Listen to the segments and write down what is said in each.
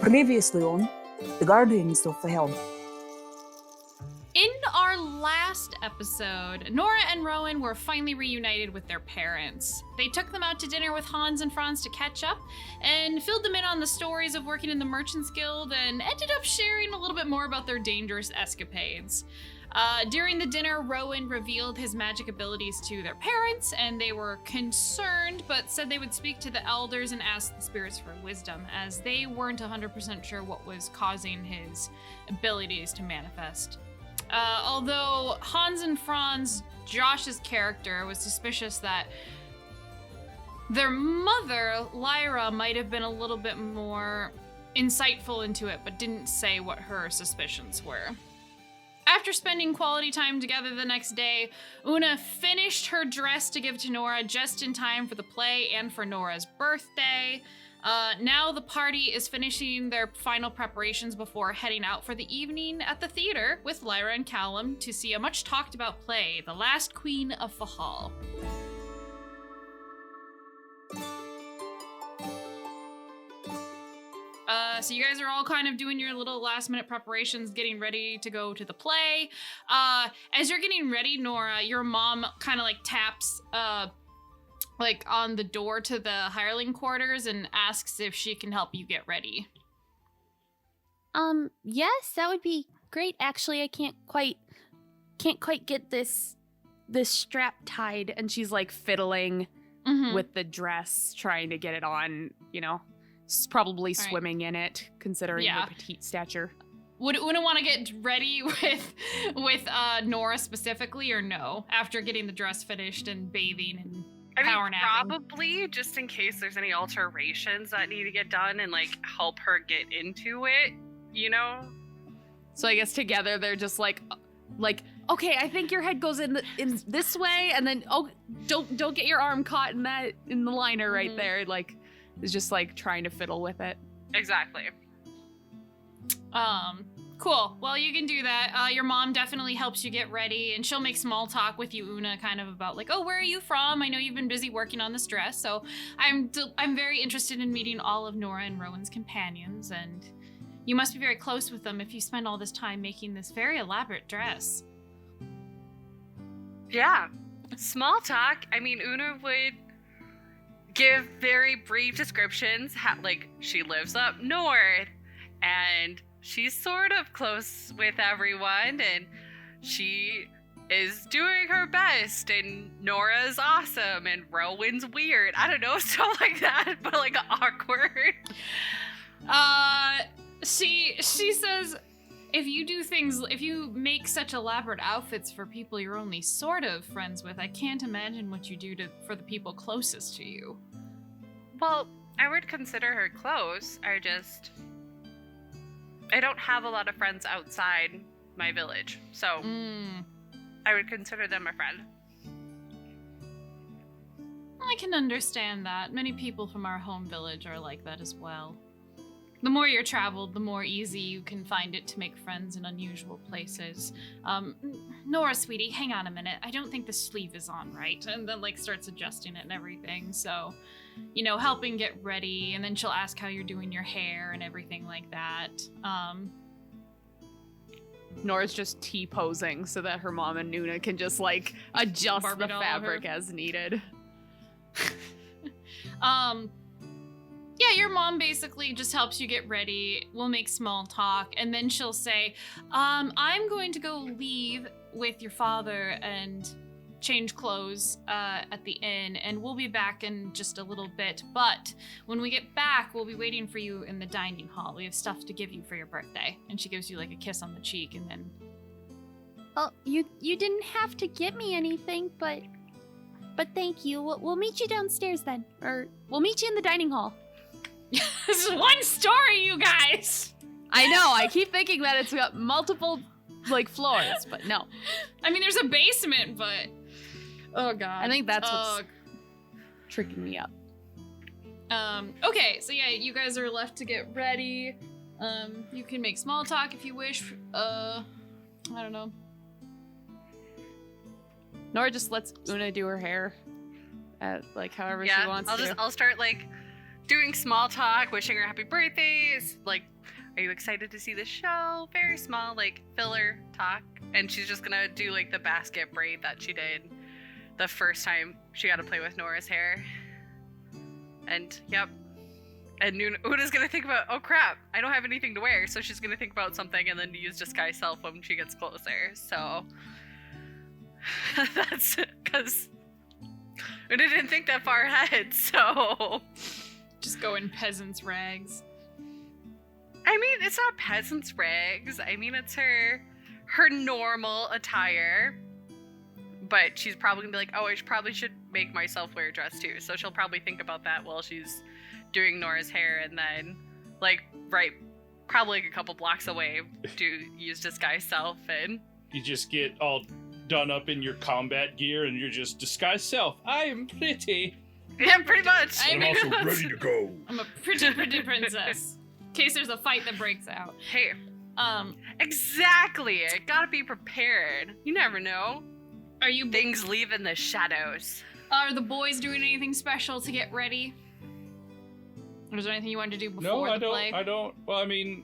Previously on The Guardians of Fehal. In our last episode, Nora and Rowan were finally reunited with their parents. They took them out to dinner with Hans and Franz to catch up, and filled them in on the stories of working in the Merchants Guild, and ended up sharing a little bit more about their dangerous escapades. During the dinner, Rowan revealed his magic abilities to their parents, and they were concerned, but said they would speak to the elders and ask the spirits for wisdom, as they weren't 100% sure what was causing his abilities to manifest. Although Hans and Franz, Josh's character, was suspicious that their mother, Lyra, might have been a little bit more insightful into it, but didn't say what her suspicions were. After spending quality time together the next day, Una finished her dress to give to Nora just in time for the play and for Nora's birthday. Now the party is finishing their final preparations before heading out for the evening at the theater with Lyra and Callum to see a much talked about play, The Last Queen of Fehal. So you guys are all kind of doing your little last minute preparations, getting ready to go to the play. As you're getting ready, Nora, your mom kind of like taps like on the door to the hireling quarters and asks if she can help you get ready. Yes, that would be great. Actually, I can't quite get this strap tied. And she's like fiddling with the dress, trying to get it on, you know. Probably swimming in it, considering her petite stature. Would Una want to get ready with Nora specifically, or no? After getting the dress finished and bathing and power napping? Probably, just in case there's any alterations that need to get done and like help her get into it, you know? So I guess together they're just like, okay, I think your head goes in this way, and then don't get your arm caught in the liner right there, like. Is just like trying to fiddle with it. Exactly. Cool. Well, you can do that. Your mom definitely helps you get ready, and she'll make small talk with you, Una, kind of about like, oh, where are you from? I know you've been busy working on this dress, so I'm very interested in meeting all of Nora and Rowan's companions, and you must be very close with them if you spend all this time making this very elaborate dress. Yeah. Small talk. I mean, Una would give very brief descriptions, like she lives up north and she's sort of close with everyone and she is doing her best and Nora's awesome and Rowan's weird. I don't know, stuff like that, but like awkward. She says, if you make such elaborate outfits for people you're only sort of friends with, I can't imagine what you do for the people closest to you. Well, I would consider her close. I don't have a lot of friends outside my village, so I would consider them a friend. I can understand that. Many people from our home village are like that as well. The more you're traveled, the more easy you can find it to make friends in unusual places. Nora, sweetie, hang on a minute. I don't think the sleeve is on right. And then, like, starts adjusting it and everything. So, you know, helping get ready. And then she'll ask how you're doing your hair and everything like that. Nora's just T-posing so that her mom and Nuna can just, like, adjust the fabric as needed. Yeah, your mom basically just helps you get ready. We'll make small talk, and then she'll say, I'm going to go leave with your father and change clothes at the inn, and we'll be back in just a little bit. But when we get back, we'll be waiting for you in the dining hall. We have stuff to give you for your birthday. And she gives you like a kiss on the cheek, and then... Oh, you didn't have to get me anything, but thank you. We'll meet you downstairs then, or we'll meet you in the dining hall. This is one story, you guys! I know, I keep thinking that it's got multiple, like, floors, but no. I mean, there's a basement, but... Oh, God. I think that's what's tricking me up. Okay, so yeah, you guys are left to get ready. You can make small talk if you wish. I don't know. Nora just lets Una do her hair, like however she wants to. I'll start like doing small talk, wishing her happy birthdays. Like, are you excited to see the show? Very small, like, filler talk. And she's just gonna do, like, the basket braid that she did the first time she got to play with Nora's hair. And, yep. And Una's gonna think about, oh crap, I don't have anything to wear. So she's gonna think about something and then use disguise self when she gets closer. So, that's because Una didn't think that far ahead, so... Just go in peasant's rags. I mean, it's not peasant's rags. I mean, it's her normal attire. But she's probably gonna be like, oh, I probably should make myself wear a dress too. So she'll probably think about that while she's doing Nora's hair, and then, like, probably like a couple blocks away, use disguise self, and... You just get all done up in your combat gear, and you're just disguise self. I am pretty. Yeah, pretty much. I'm also ready to go. I'm a pretty princess. In case there's a fight that breaks out. Hey. Exactly. Gotta be prepared. You never know. Are you... Things leave in the shadows. Are the boys doing anything special to get ready? Or is there anything you wanted to do before the play? I don't. Well, I mean,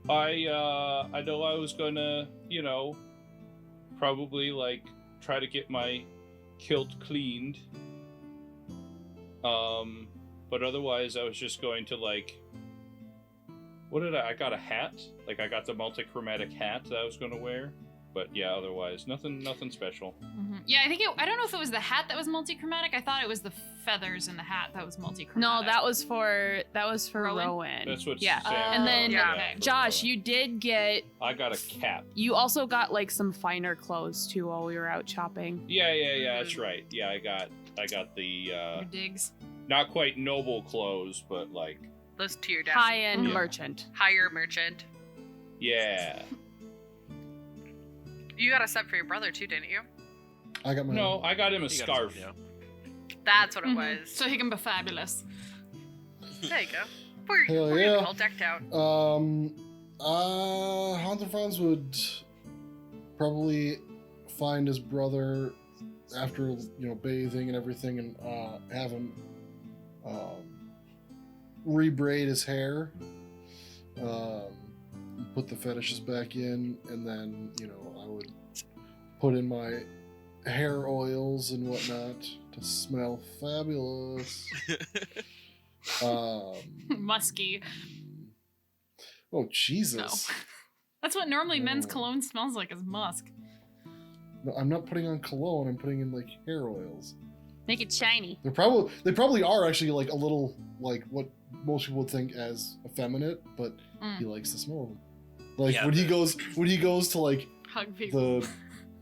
I know I was gonna, probably, like, try to get my kilt cleaned. But otherwise I was just going to, like, what did I got a hat? Like, I got the multichromatic hat that I was gonna wear. But yeah, otherwise, nothing special. Mm-hmm. Yeah, I don't know if it was the hat that was multichromatic. I thought it was the feathers in the hat that was multichromatic. No, that was for Rowan. That's what yeah. Sam And then Josh, Rowan. you did get. I got a cap. You also got like some finer clothes too while we were out shopping. Yeah. That's right. Yeah, I got the your digs. Not quite noble clothes, but like those tier down. High-end merchant. Higher merchant. Yeah. You got a set for your brother too, didn't you? I got my. No, I got him a scarf. That's what it was. So he can be fabulous. There you go. We're all decked out. Hans and Franz would probably find his brother after bathing and everything, and have him rebraid his hair, put the fetishes back in, and then I would put in my hair oils and whatnot to smell fabulous. Musky. Oh Jesus! No. That's what normally men's cologne smells like, is musk. No, I'm not putting on cologne. I'm putting in like hair oils. Make it shiny. They probably are actually like a little like what most people would think as effeminate, but he likes the smell of them. Like when he goes to like hug people. The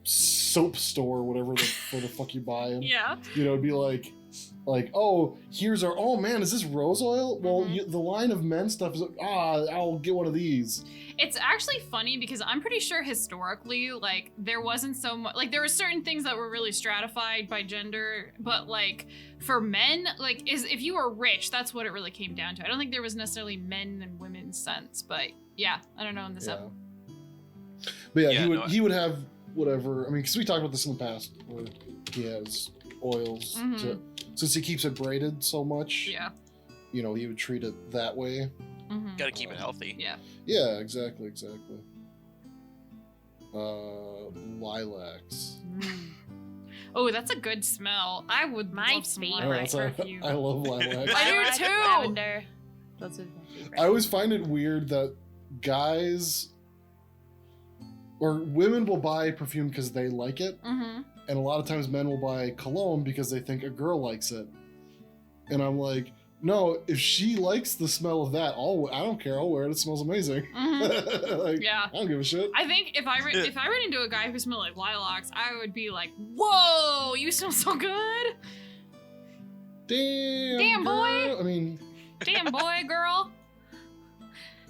soap store or whatever the fuck you buy him. Yeah. It'd be like, oh, here's our, oh man, is this rose oil? Well, the line of men's stuff is, I'll get one of these. It's actually funny because I'm pretty sure historically, like, there wasn't so much, like, there were certain things that were really stratified by gender, but, like, for men, like, if you were rich, that's what it really came down to. I don't think there was necessarily men and women's sense, but yeah, I don't know in this episode. But yeah, he would have whatever, I mean, because we talked about this in the past, where he has oils since he keeps it braided so much. Yeah. He would treat it that way. Gotta keep it healthy. Yeah. Yeah, exactly. Lilacs. Oh, that's a good smell. I would love some lilac perfume. I love lilacs. I do too. Lavender. Those are my favorite. I always find it weird that guys or women will buy perfume because they like it, and a lot of times men will buy cologne because they think a girl likes it. And I'm like, no, if she likes the smell of that, I don't care. I'll wear it. It smells amazing. Yeah. I don't give a shit. I think if I ran into a guy who smelled like lilacs, I would be like, whoa, you smell so good. Damn boy. I mean. Damn boy, girl.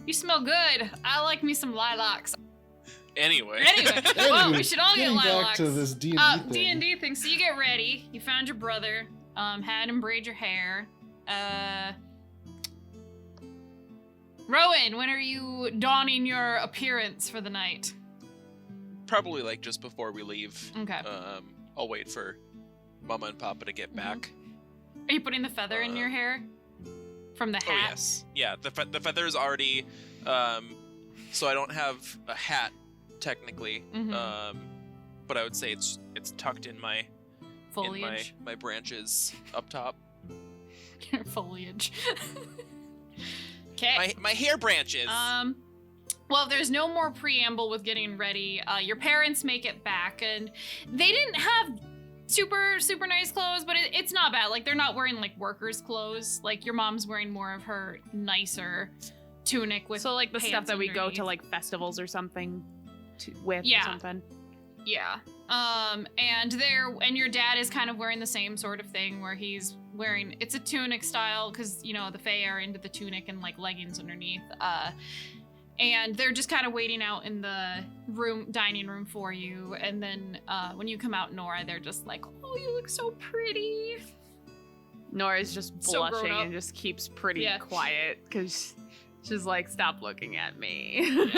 You smell good. I like me some lilacs. Anyway, well, we should all get lilacs. Back to this D&D thing. D&D thing. So you get ready. You found your brother. Had him braid your hair. Rowan, when are you donning your appearance for the night? Probably like just before we leave. Okay. I'll wait for Mama and Papa to get back. Are you putting the feather in your hair from the hat? Oh yes, yeah. The feather is already, so I don't have a hat technically, but I would say it's tucked in my Foliage. in my branches up top. Your foliage. Okay. My hair branches. Well, there's no more preamble with getting ready. Your parents make it back, and they didn't have super nice clothes, but it's not bad. Like, they're not wearing like workers' clothes. Like, your mom's wearing more of her nicer tunic with So like the stuff pants that we go underneath. to like festivals or something with Yeah. or something. Yeah. And your dad is kind of wearing the same sort of thing where he's wearing, it's a tunic style because, you know, the Fae are into the tunic and like leggings underneath. And they're just kind of waiting out in the dining room for you. And then when you come out, Nora, they're just like, oh, you look so pretty. Nora's just So grown blushing up. and just keeps pretty Yeah. quiet because she's like, stop looking at me.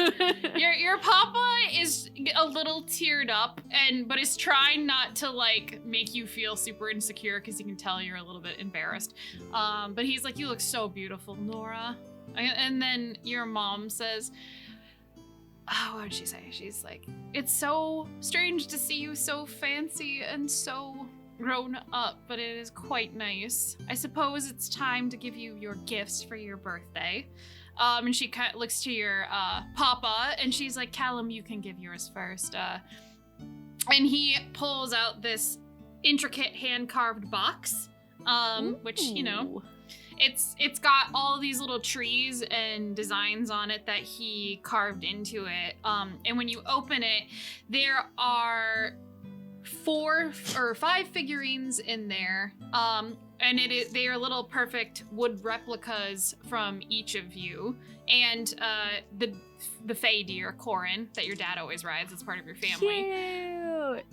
Your papa is a little teared up, but is trying not to like make you feel super insecure because he can tell you're a little bit embarrassed. But he's like, you look so beautiful, Nora. And then your mom says, oh, what did she say? She's like, it's so strange to see you so fancy and so grown up, but it is quite nice. I suppose it's time to give you your gifts for your birthday. And she kind of looks to your papa, and she's like, Callum, you can give yours first. And he pulls out this intricate hand-carved box, which, you know, it's got all these little trees and designs on it that he carved into it. And when you open it, there are 4 or 5 figurines in there. And they are little perfect wood replicas from each of you. And the Fae deer, Corin, that your dad always rides as part of your family. Cute.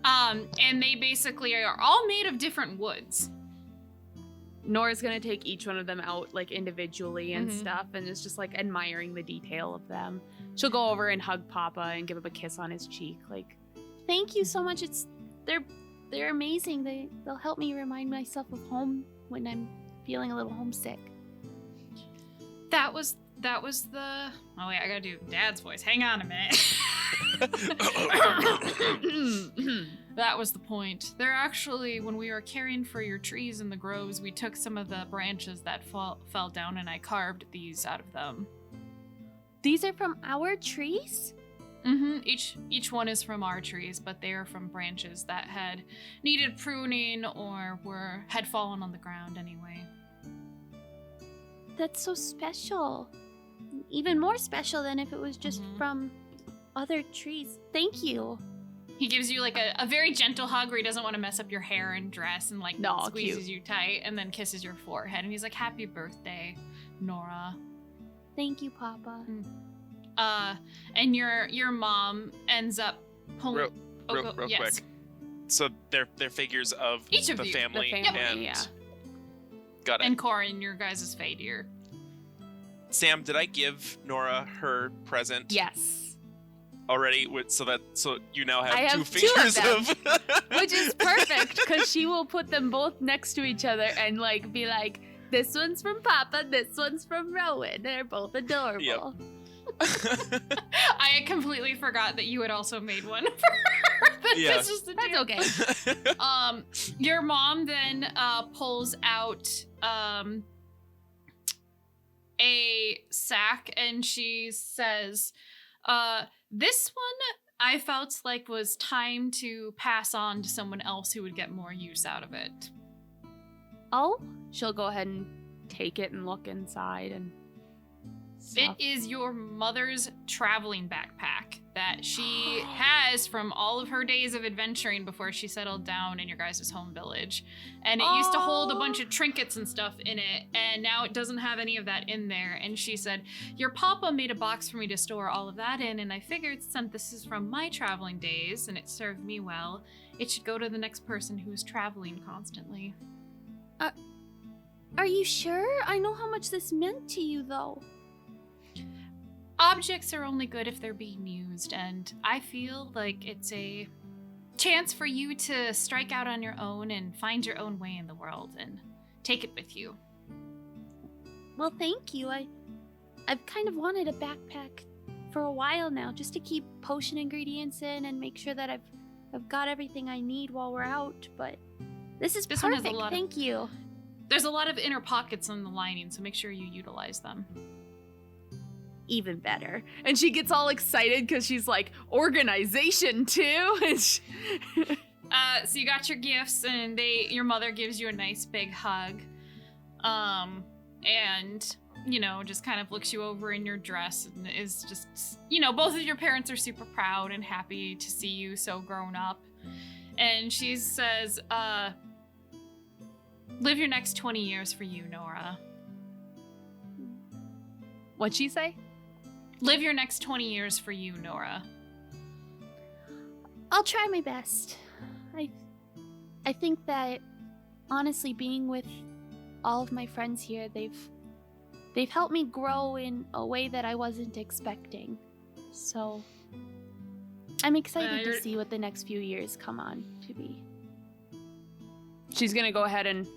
And they basically are all made of different woods. Nora's gonna take each one of them out like individually and Mhm. stuff, and is just like admiring the detail of them. She'll go over and hug Papa and give him a kiss on his cheek, like, "Thank you so much. They're amazing. They'll help me remind myself of home when I'm feeling a little homesick." That was the. Oh wait, I gotta do Dad's voice. Hang on a minute. That was the point. They're actually, when we were caring for your trees in the groves, we took some of the branches that fell down, and I carved these out of them. These are from our trees? Mm-hmm. Each one is from our trees, but they are from branches that had needed pruning or had fallen on the ground anyway. That's so special. Even more special than if it was just Mhm. from other trees. Thank you. He gives you like a very gentle hug where he doesn't want to mess up your hair and dress, and like No, squeezes cute. you tight and then kisses your forehead, and he's like, "Happy birthday, Nora." Thank you, Papa. And your mom ends up pulling. Real quick. So they're figures of Each of the you. family, The family, and yeah. got it. And Corin, your guys' Fae deer. Sam, did I give Nora her present Yes. already? So you now have I have 2 two of figures them. of Which is perfect, because she will put them both next to each other and like be like, this one's from Papa, this one's from Rowan. They're both adorable. Yep. I completely forgot that you had also made one for her. Yeah. This is the That's deer. okay. Your mom then pulls out a sack, and she says, this one I felt like was time to pass on to someone else who would get more use out of it. Oh, she'll go ahead and take it and look inside and stuff. It is your mother's traveling backpack that she has from all of her days of adventuring before she settled down in your guys' home village. And it used to hold a bunch of trinkets and stuff in it, and now it doesn't have any of that in there. And she said, your papa made a box for me to store all of that in, and I figured since this is from my traveling days and it served me well, it should go to the next person who's traveling constantly. Are you sure? I know how much this meant to you, though. Objects are only good if they're being used, and I feel like it's a chance for you to strike out on your own and find your own way in the world and take it with you. Well, thank you. I've kind of wanted a backpack for a while now, just to keep potion ingredients in and make sure that I've got everything I need while we're out. But this is This one has perfect. a lot of- Thank you. There's a lot of inner pockets on the lining, so make sure you utilize them. Even better. And she gets all excited because she's like, organization too. And So you got your gifts, and your mother gives you a nice big hug, and just kind of looks you over in your dress and is just, both of your parents are super proud and happy to see you so grown up, and she says, live your next 20 years for you, Nora. what'd she say? Live your next 20 years for you, Nora. I'll try my best. I think that honestly, being with all of my friends here, they've helped me grow in a way that I wasn't expecting. So I'm excited to see what the next few years come on to be. She's gonna go ahead and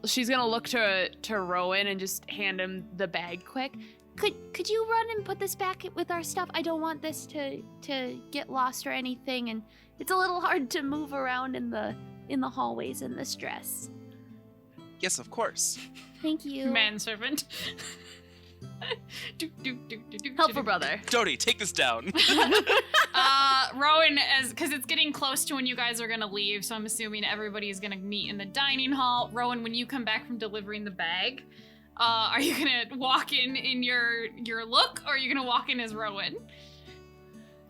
she's gonna look to Rowan and just hand him the bag quick. Could you run and put this back with our stuff? I don't want this to get lost or anything, and it's a little hard to move around in the hallways in this dress. Yes, of course. Thank you. Manservant. Helpful brother. Jody, take this down. Rowan, because it's getting close to when you guys are gonna leave, so I'm assuming everybody's gonna meet in the dining hall. Rowan, when you come back from delivering the bag, are you gonna walk in your look, or are you gonna walk in as Rowan?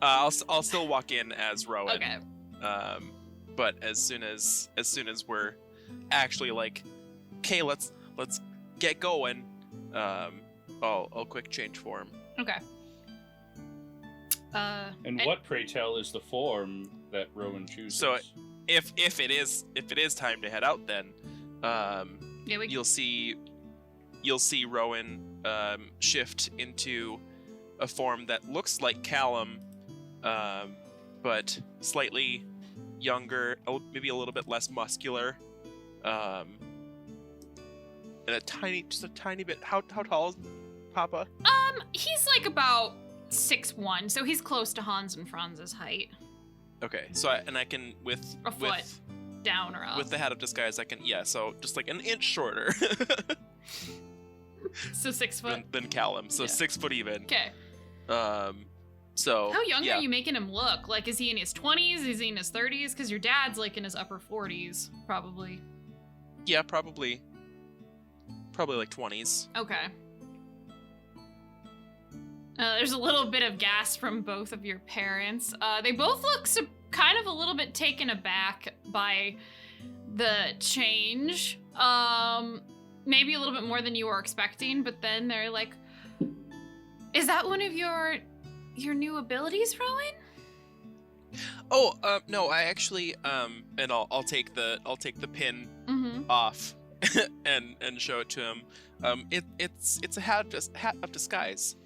I'll still walk in as Rowan. Okay. But as soon as we're actually like, okay, let's get going. I'll quick change form. Okay. And what, pray tell, is the form that Rowan chooses? So if it is time to head out, then you'll see Rowan shift into a form that looks like Callum, but slightly younger, maybe a little bit less muscular, and just a tiny bit. How tall is Papa? He's like about 6'1", so he's close to Hans and Franz's height. Okay, so I can with A foot down or up. with the hat of disguise, so just like an inch shorter So 6 foot. than Callum, so Yeah. 6 foot even. Okay. So How young yeah. are you making him look? Like, is he in his 20s? Is he in his 30s? Because your dad's like in his upper 40s, probably. Yeah, probably like 20s. Okay. There's a little bit of gas from both of your parents. They both look kind of a little bit taken aback by the change. Maybe a little bit more than you were expecting, but then they're like, "Is that one of your new abilities, Rowan?" Oh, no, I actually and I'll take the pin Mm-hmm. off and show it to him. It's a hat of disguise.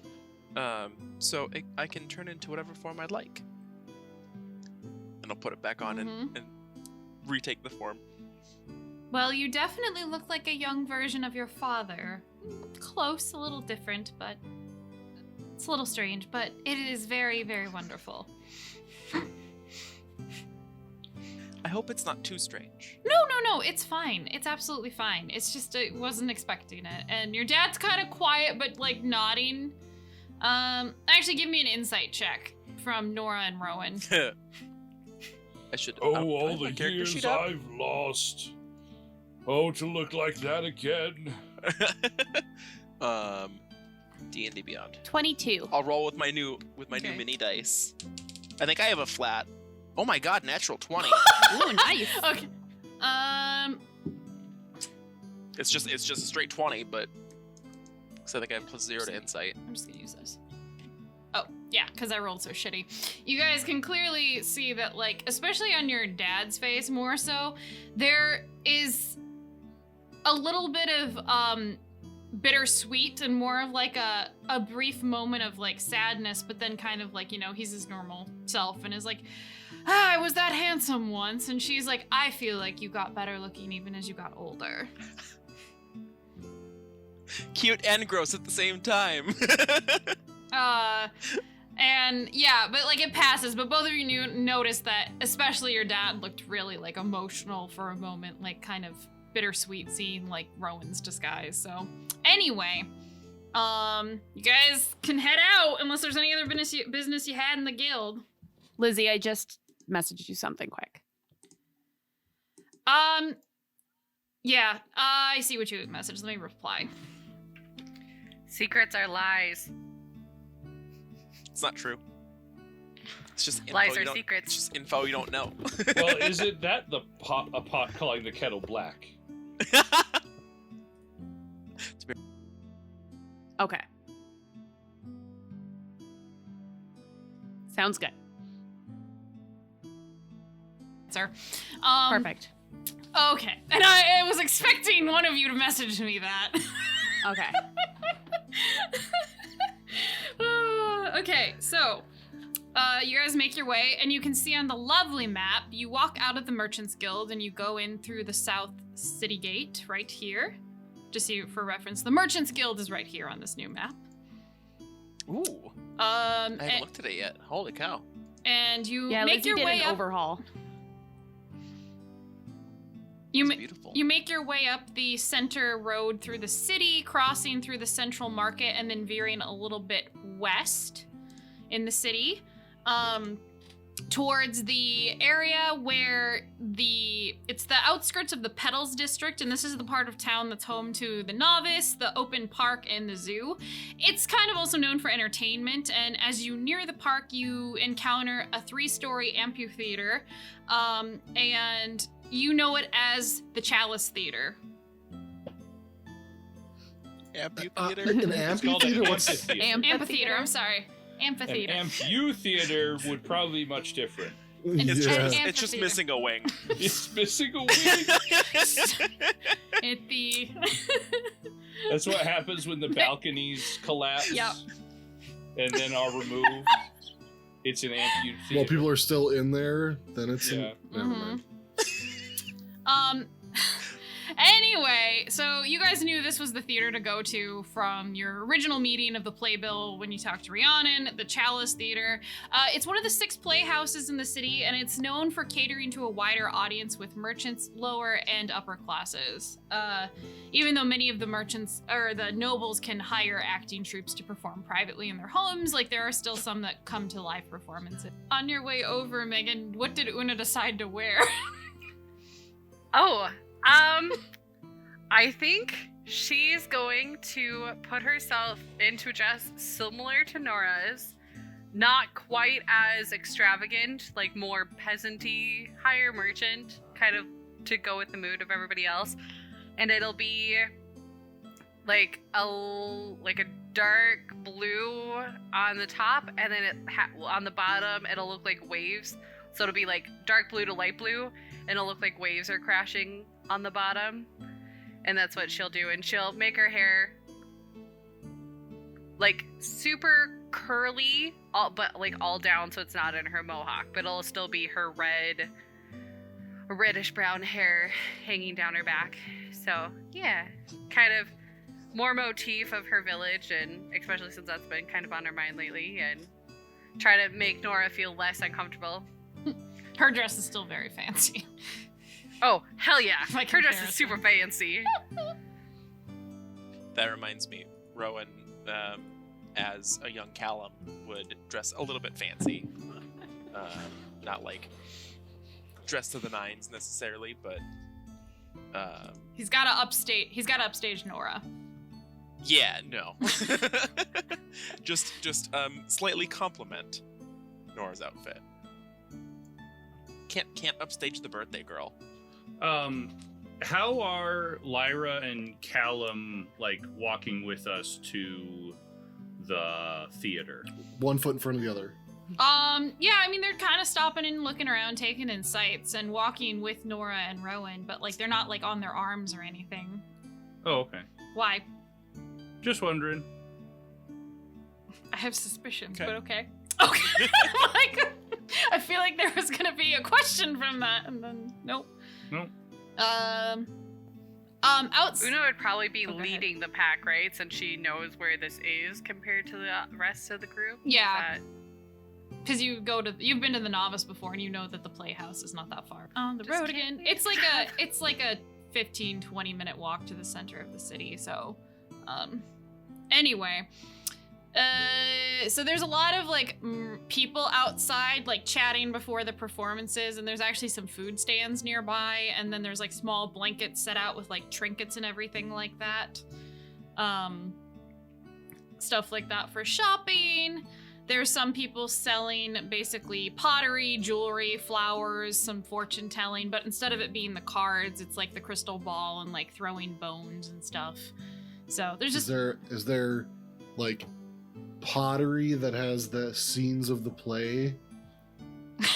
So I can turn into whatever form I'd like. And I'll put it back on and retake the form. Well, you definitely look like a young version of your father. Close, a little different, but it's a little strange, but it is very, very wonderful. I hope it's not too strange. No, it's fine. It's absolutely fine. It's just I wasn't expecting it. And your dad's kind of quiet, but like nodding. Actually, give me an insight check from Nora and Rowan. I should. Oh, I all have my the character years sheet up. I've lost. Oh, to look like that again. D&D Beyond. 22. I'll roll with my new Okay. mini dice. I think I have a flat. Oh my god, natural 20. Ooh, nice. Okay. It's just a straight 20, but because I think I have +0 to insight. I'm just gonna use this. Oh, yeah, because I rolled so shitty. You guys can clearly see that, like, especially on your dad's face more so, there is a little bit of bittersweet and more of like a brief moment of like sadness, but then kind of like, he's his normal self and is like, I was that handsome once. And she's like, I feel like you got better looking even as you got older. Cute and gross at the same time. And yeah, but like it passes, but both of you notice that especially your dad looked really like emotional for a moment, like kind of bittersweet seeing like Rowan's disguise. So anyway, you guys can head out unless there's any other business you had in the guild. Lizzie, I just messaged you something quick. Yeah, I see what you messaged. Let me reply. Secrets are lies. It's not true. It's just info lies you are don't, secrets. It's just info you don't know. Well, is it that a pot calling the kettle black? Okay. Sounds good. Sir. Perfect. Okay. And I was expecting one of you to message me that. Okay. Okay, so you guys make your way, and you can see on the lovely map, you walk out of the Merchants Guild and you go in through the South City Gate right here. Just for reference, the Merchants Guild is right here on this new map. Ooh. I haven't looked at it yet. Holy cow. And you make Lizzie your did way an up. overhaul. Beautiful. You make your way up the center road through the city, crossing through the central market, and then veering a little bit west in the city, towards the area where it's the outskirts of the Petals district, and this is the part of town that's home to the Novice, the Open Park, and the Zoo. It's kind of also known for entertainment, and as you near the park, you encounter a 3-story amphitheater, and you know it as the Chalice Theater. Amphitheater? An amphitheater? What's Amphitheater, I'm sorry. Amphitheater. An amphitheater would probably be much different. It's just missing a wing. It's missing a wing. That's what happens when the balconies collapse. Yep. And then are removed. It's an amphitheater. While people are still in there, then it's never mind. Anyway, so you guys knew this was the theater to go to from your original meeting of the playbill when you talked to Rhiannon, the Chalice Theater. It's one of the 6 playhouses in the city, and it's known for catering to a wider audience with merchants, lower and upper classes. Even though many of the merchants, or the nobles, can hire acting troupes to perform privately in their homes, like there are still some that come to live performances. On your way over, Megan, what did Una decide to wear? I think she's going to put herself into a dress similar to Nora's. Not quite as extravagant, like more peasant-y, higher merchant, kind of to go with the mood of everybody else. And it'll be like a dark blue on the top, and then on the bottom it'll look like waves. So it'll be like dark blue to light blue, and it'll look like waves are crashing on the bottom. And that's what she'll do. And she'll make her hair like super curly, but like all down, so it's not in her mohawk, but it'll still be her reddish brown hair hanging down her back. So yeah, kind of more motif of her village, and especially since that's been kind of on her mind lately, and try to make Nora feel less uncomfortable. Her dress is still very fancy. Oh, hell yeah. By Her dress comparison. is super fancy. That reminds me, Rowan, as a young Callum, would dress a little bit fancy. Not like dress to the nines necessarily, but He's got to upstage Nora. yeah, no. just slightly compliment Nora's outfit. Can't upstage the birthday girl. How are Lyra and Callum like walking with us to the theater? One foot in front of the other. Yeah, I mean, they're kind of stopping and looking around, taking in sights, and walking with Nora and Rowan, but like they're not like on their arms or anything. Oh, okay. Why? Just wondering. I have suspicions, Okay. but okay. Okay. Like, I feel like there was gonna be a question from that, and then nope. Nope. Una would probably be leading the pack, right? Since she knows where this is compared to the rest of the group. Yeah. Because you've been to the Novice before, and you know that the Playhouse is not that far. On the road again. It's like a 15-20 minute walk to the center of the city. So, anyway. So there's a lot of like people outside like chatting before the performances, and there's actually some food stands nearby, and then there's like small blankets set out with like trinkets and everything like that. Stuff like that for shopping. There's some people selling basically pottery, jewelry, flowers, some fortune telling, but instead of it being the cards, it's like the crystal ball and like throwing bones and stuff. So there's just is there like pottery that has the scenes of the play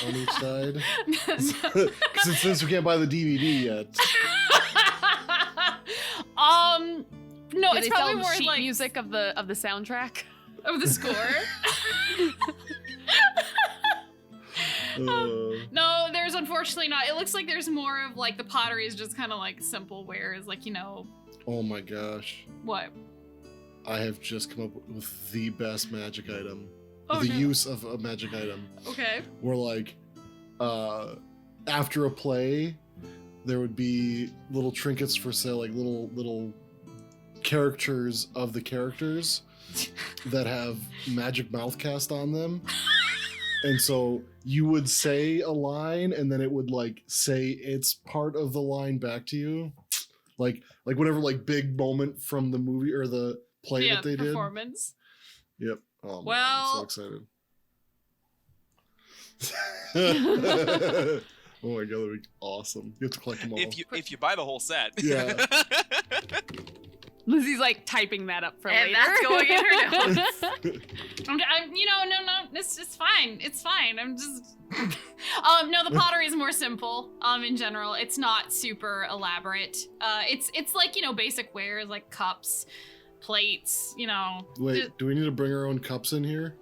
on each side? since we can't buy the DVD yet. No, Do it's they probably sell more sheet like music of the soundtrack. of the score. No, there's unfortunately not. It looks like there's more of like the pottery is just kind of like simple wares, like, you know. Oh my gosh. What? I have just come up with the best magic item. Oh, the no. use of a magic item. Okay. Where like, after a play, there would be little trinkets for sale, like little caricatures of the characters that have magic mouth cast on them. And so you would say a line, and then it would like say its part of the line back to you, like whatever like big moment from the movie or the play that they performance. Did. Yep. Oh, well, man, I'm so excited. Oh my god, that'd be awesome. You have to collect them all. If you buy the whole set. Yeah. Lizzie's like typing that up for And later. that's going in her notes. no, it's fine. It's fine. I'm just, no, the pottery is more simple. In general, it's not super elaborate. It's like, you know, basic wares like cups, plates, you know. Wait, do we need to bring our own cups in here?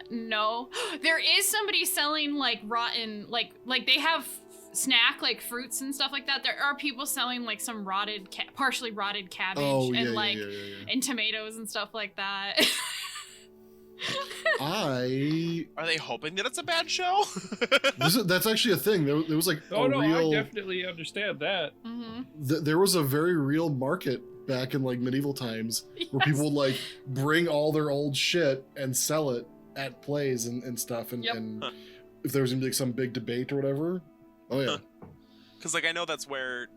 No, there is somebody selling like rotten, like they have snack like fruits and stuff like that. There are people selling like some rotted, partially rotted cabbage and tomatoes and stuff like that. Are they hoping that it's a bad show? That's actually a thing. There was like I definitely understand that. Mm-hmm. There was a very real market back in like medieval times where people would like bring all their old shit and sell it at plays and stuff. And if there was gonna be like some big debate or whatever. Oh yeah. Because like I know that's where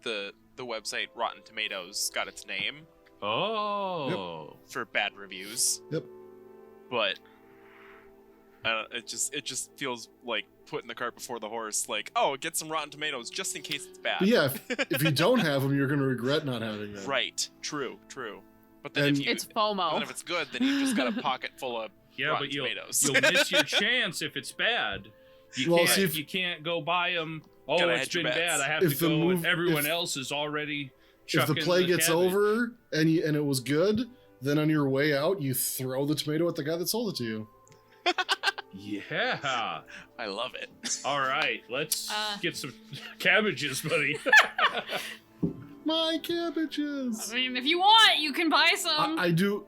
the website Rotten Tomatoes got its name. Oh. Yep. For bad reviews. Yep. But it just feels like putting the cart before the horse. Like, oh, get some Rotten Tomatoes just in case it's bad. But yeah, if you don't have them, you're gonna regret not having them. Right. True. But then it's FOMO. Then if it's good, then you just got a pocket full of Rotten Tomatoes. You'll miss your chance if it's bad. You can't go buy them. Oh, it's been bad. I have to go. And everyone else is already. If the play gets over and it was good, then on your way out, you throw the tomato at the guy that sold it to you. Yeah, I love it. All right, let's get some cabbages, buddy. My cabbages. I mean, if you want, you can buy some. I do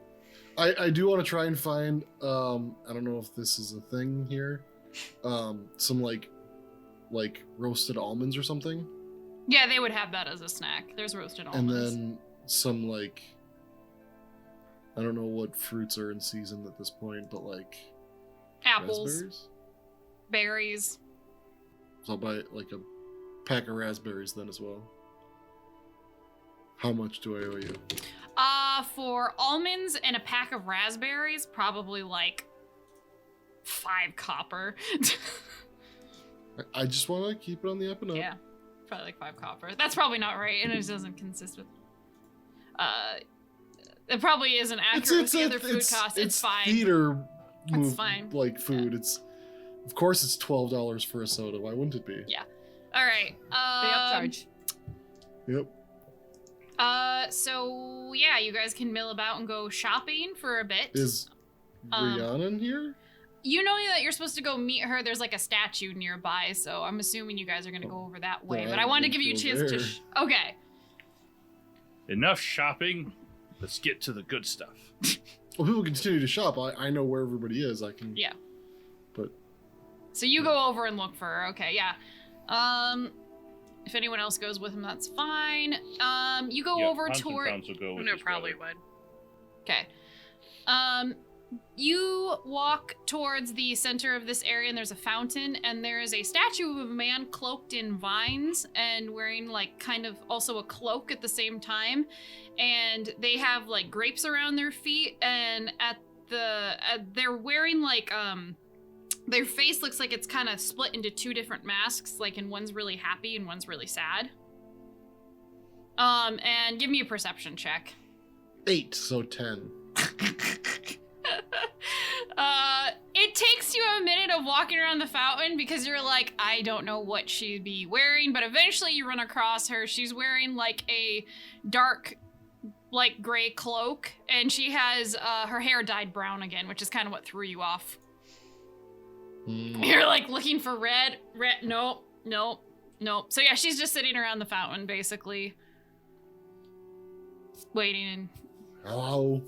want to try and find. I don't know if this is a thing here. Some like roasted almonds or something. Yeah, they would have that as a snack. There's roasted almonds. And then some like, I don't know what fruits are in season at this point, but like apples, raspberries? berries. So I'll buy like a pack of raspberries then as well. How much do I owe you? For almonds and a pack of raspberries, probably like 5 copper. I just want to keep it on the up and up. Yeah, probably like 5 copper. That's probably not right, and it doesn't consist with. It probably isn't accurate with the other food costs. It's fine. Theater It's fine. Like food. Yeah. Of course, it's $12 for a soda. Why wouldn't it be? Yeah. All right. They upcharge. Yep. So yeah, you guys can mill about and go shopping for a bit. Is Brianna in here? you know that you're supposed to go meet her. There's like a statue nearby, so I'm assuming you guys are going to go over that way. But I wanted to give you a chance to... Okay. Enough shopping. Let's get to the good stuff. Well, people continue to shop. I know where everybody is. I can... Yeah. But... So you go over and look for her. Okay, yeah. If anyone else goes with him, that's fine. You go over toward... No, probably would. Okay. You walk towards the center of this area, and there's a fountain, and there is a statue of a man cloaked in vines and wearing like kind of also a cloak at the same time. And they have like grapes around their feet, and they're wearing like their face looks like it's kind of split into two different masks, like and one's really happy and one's really sad. And give me a perception check. 8, so 10. It takes you a minute of walking around the fountain because you're like, I don't know what she'd be wearing, but eventually you run across her. She's wearing like a dark, like gray cloak, and she has her hair dyed brown again, which is kind of what threw you off. You're like looking for red, nope. So yeah, she's just sitting around the fountain basically, waiting. And Hello.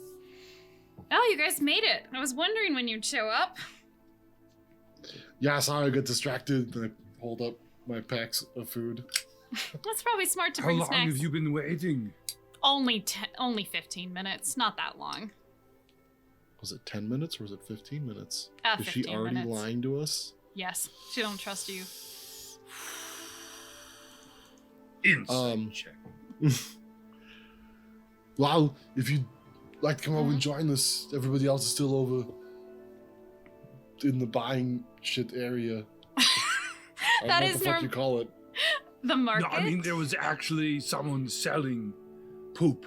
oh, you guys made it. I was wondering when you'd show up. Yeah, sorry, I got distracted. I hold up my packs of food. That's probably smart to bring snacks. How long have you been waiting? Only 15 minutes. Not that long. Was it 10 minutes or was it 15 minutes? Is 15 she already minutes. lying to us? Yes. She don't trust you. Inside check. Wow, if you'd like to come over and join us, everybody else is still over in the buying shit area. I don't know what the fuck you call it. The market? No, I mean, there was actually someone selling poop.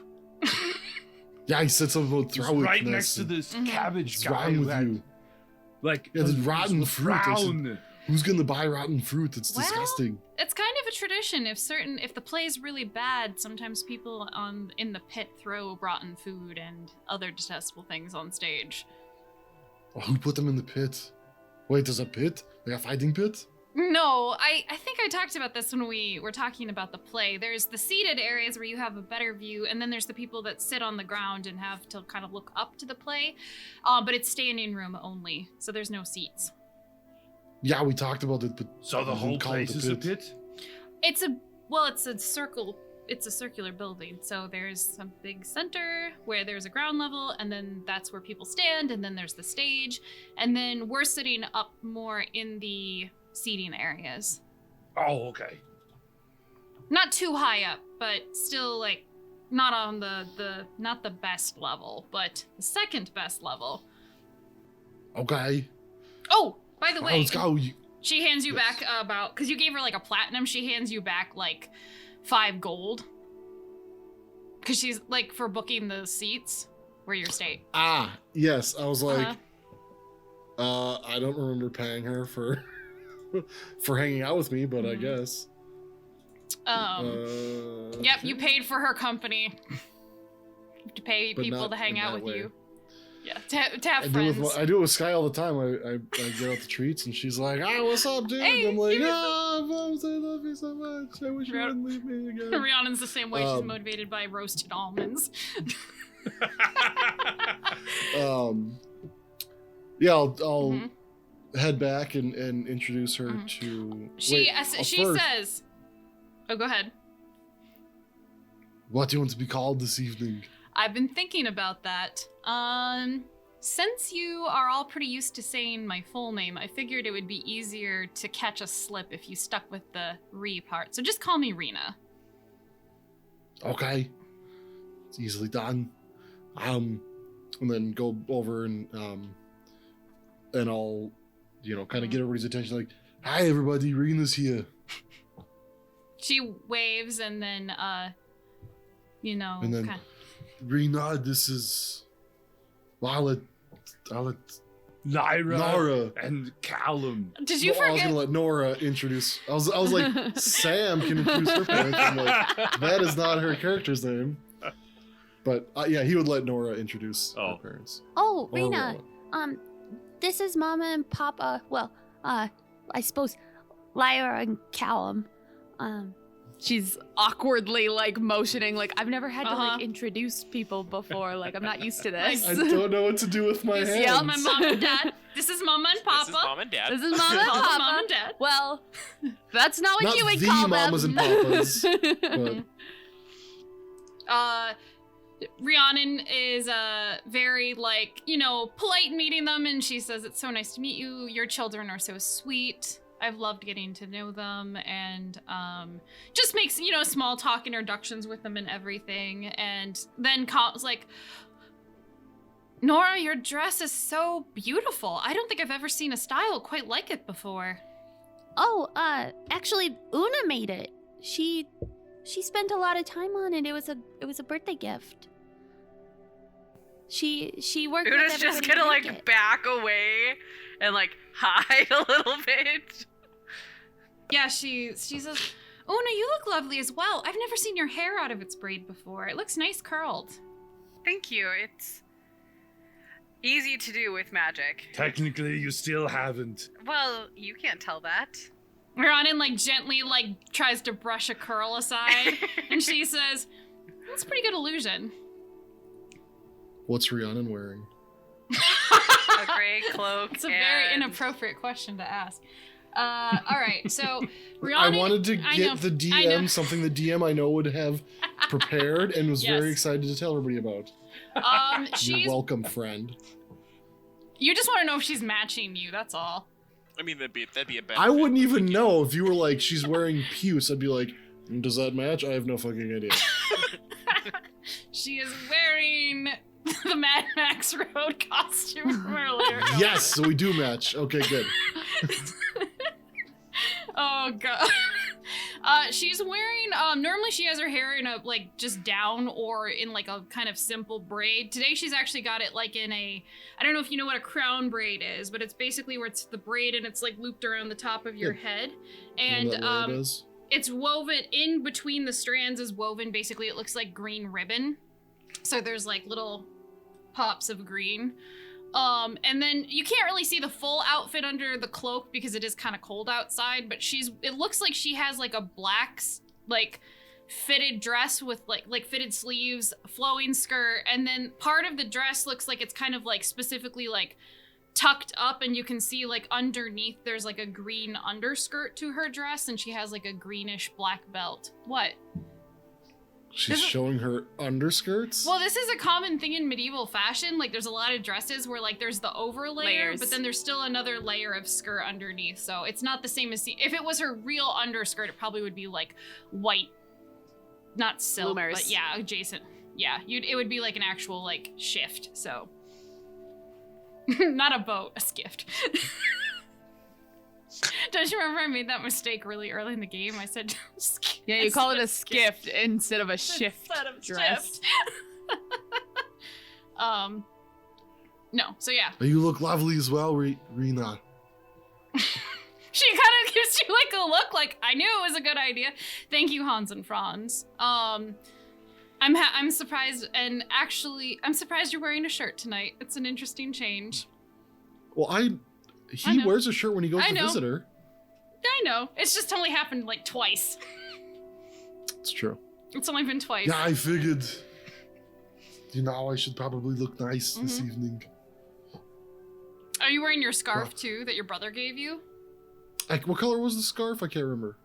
Yeah, he said something about throwing right next to this cabbage guy. What's wrong with who had, you? Like, yeah, there's rotten fruit. Brown. Who's gonna buy rotten fruit? It's disgusting. It's kind of a tradition. If the play's really bad, sometimes people in the pit throw rotten food and other detestable things on stage. Oh, who put them in the pit? Wait, there's a pit? Like a fighting pit? No, I think I talked about this when we were talking about the play. There's the seated areas where you have a better view, and then there's the people that sit on the ground and have to kind of look up to the play. But it's standing room only, so there's no seats. Yeah, we talked about it, but so the whole place is a pit? It's a circle. It's a circular building. So there's a big center where there's a ground level, and then that's where people stand, and then there's the stage, and then we're sitting up more in the seating areas. Oh, okay. Not too high up, but still like not on not the best level, but the second best level. Okay. Oh, by the way, let's go. She hands you back because you gave her like a platinum. She hands you back like 5 gold because she's like for booking the seats where you're staying. Ah, yes. I was like, I don't remember paying her for hanging out with me, but I guess. Yep, you paid for her company. To pay people to hang out with you. Yeah, to have friends. I do it with Sky all the time. I get out the treats and she's like, "Ah, what's up, dude?" Hey, I'm like, Bums, I love you so much. I wish you wouldn't leave me again. Rhiannon's the same way. She's motivated by roasted almonds. Yeah, I'll head back and introduce her to. She says, "Oh, go ahead." What do you want to be called this evening? I've been thinking about that. Since you are all pretty used to saying my full name, I figured it would be easier to catch a slip if you stuck with the Re part. So just call me Rena. Okay. It's easily done. And then go over and I'll, kind of get everybody's attention like, "Hi everybody, Rena's here." She waves and then, And then, Rena, this is Lyra, Nora, and Callum. Did you forget? I was gonna let Nora introduce. I was like, Sam can introduce her parents. I'm like, that is not her character's name. But yeah, he would let Nora introduce her parents. Oh, Rena, this is Mama and Papa. Well, I suppose Lyra and Callum. She's awkwardly like motioning, like I've never had to like introduce people before. Like I'm not used to this. I don't know what to do with my hands. Yeah, my mom and dad. This is Mama and Papa. This is Mom and Dad. This is Mama and Papa. Mom and Dad. Well, that's not what Not you would the call mamas them. and papas. But Rhiannon is very like, polite meeting them, and she says, "It's so nice to meet you. Your children are so sweet. I've loved getting to know them," and just makes, small talk introductions with them and everything. And then Colin's like, "Nora, your dress is so beautiful. I don't think I've ever seen a style quite like it before." Oh, actually, Una made it. She spent a lot of time on it. It was a birthday gift. She worked. Una's with just everybody gonna to like make it. back away and like hide a little bit. Yeah, she says, "Una, you look lovely as well. I've never seen your hair out of its braid before. It looks nice curled." Thank you. It's easy to do with magic. Technically, you still haven't. Well, you can't tell that. Rhiannon gently tries to brush a curl aside, and she says, "That's a pretty good illusion." what's Rhiannon wearing? A gray cloak. It's a very inappropriate question to ask. All right, so I Rhiannon... wanted to I get know, the I know. DM something the DM I know would have prepared and was very Yes. excited to tell everybody about. She's... You're welcome, friend. You just want to know if she's matching you, that's all. I mean, that'd be a bad. I wouldn't even know if you were like, she's wearing puce. I'd be like, does that match? I have no fucking idea. She is wearing the Mad Max Road costume from earlier. Yes, so we do match. Okay, good. Oh god. She's wearing normally she has her hair in a just down or in a kind of simple braid. Today she's actually got it in a, I don't know if you know what a crown braid is, but it's basically where it's the braid and it's looped around the top of your head. And it's woven in between the strands is woven, basically it looks like green ribbon. So there's little pops of green. And then you can't really see the full outfit under the cloak because it is kind of cold outside, but it looks like she has a black, fitted dress with fitted sleeves, flowing skirt, and then part of the dress looks like it's kind of specifically tucked up, and you can see underneath there's a green underskirt to her dress, and she has a greenish black belt. What? She's showing her underskirts? Well, this is a common thing in medieval fashion. There's a lot of dresses where there's the over layer, but then there's still another layer of skirt underneath. So it's not the same as if it was her real underskirt, it probably would be white, not silk, Bloomers. but yeah, adjacent. Yeah, it would be an actual shift. So not a boat, a skift. Don't you remember I made that mistake really early in the game? I said, yeah, you call it a skift instead of a shift dress. No, so yeah. You look lovely as well, Rena. She kind of gives you a look I knew it was a good idea. Thank you, Hans and Franz. I'm surprised, and actually, I'm surprised you're wearing a shirt tonight. It's an interesting change. Well, he wears a shirt when he goes to visit her. I know. It's just only happened twice. It's true. It's only been twice. Yeah, I figured. I should probably look nice this evening. Are you wearing your scarf too that your brother gave you? What color was the scarf? I can't remember.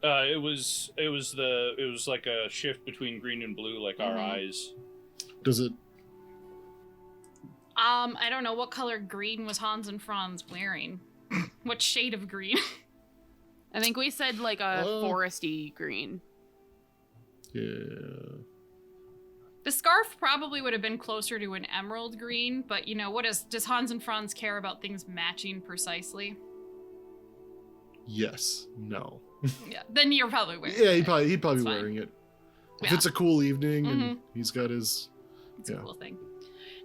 It was like a shift between green and blue, our eyes. Does it? I don't know what color green was Hans and Franz wearing. What shade of green? I think we said a foresty green. Yeah. The scarf probably would have been closer to an emerald green, but does Hans and Franz care about things matching precisely? Yes. No. Yeah, then you're probably wearing it. it. He'd probably be wearing it. If it's a cool evening and he's got his... It's a cool thing.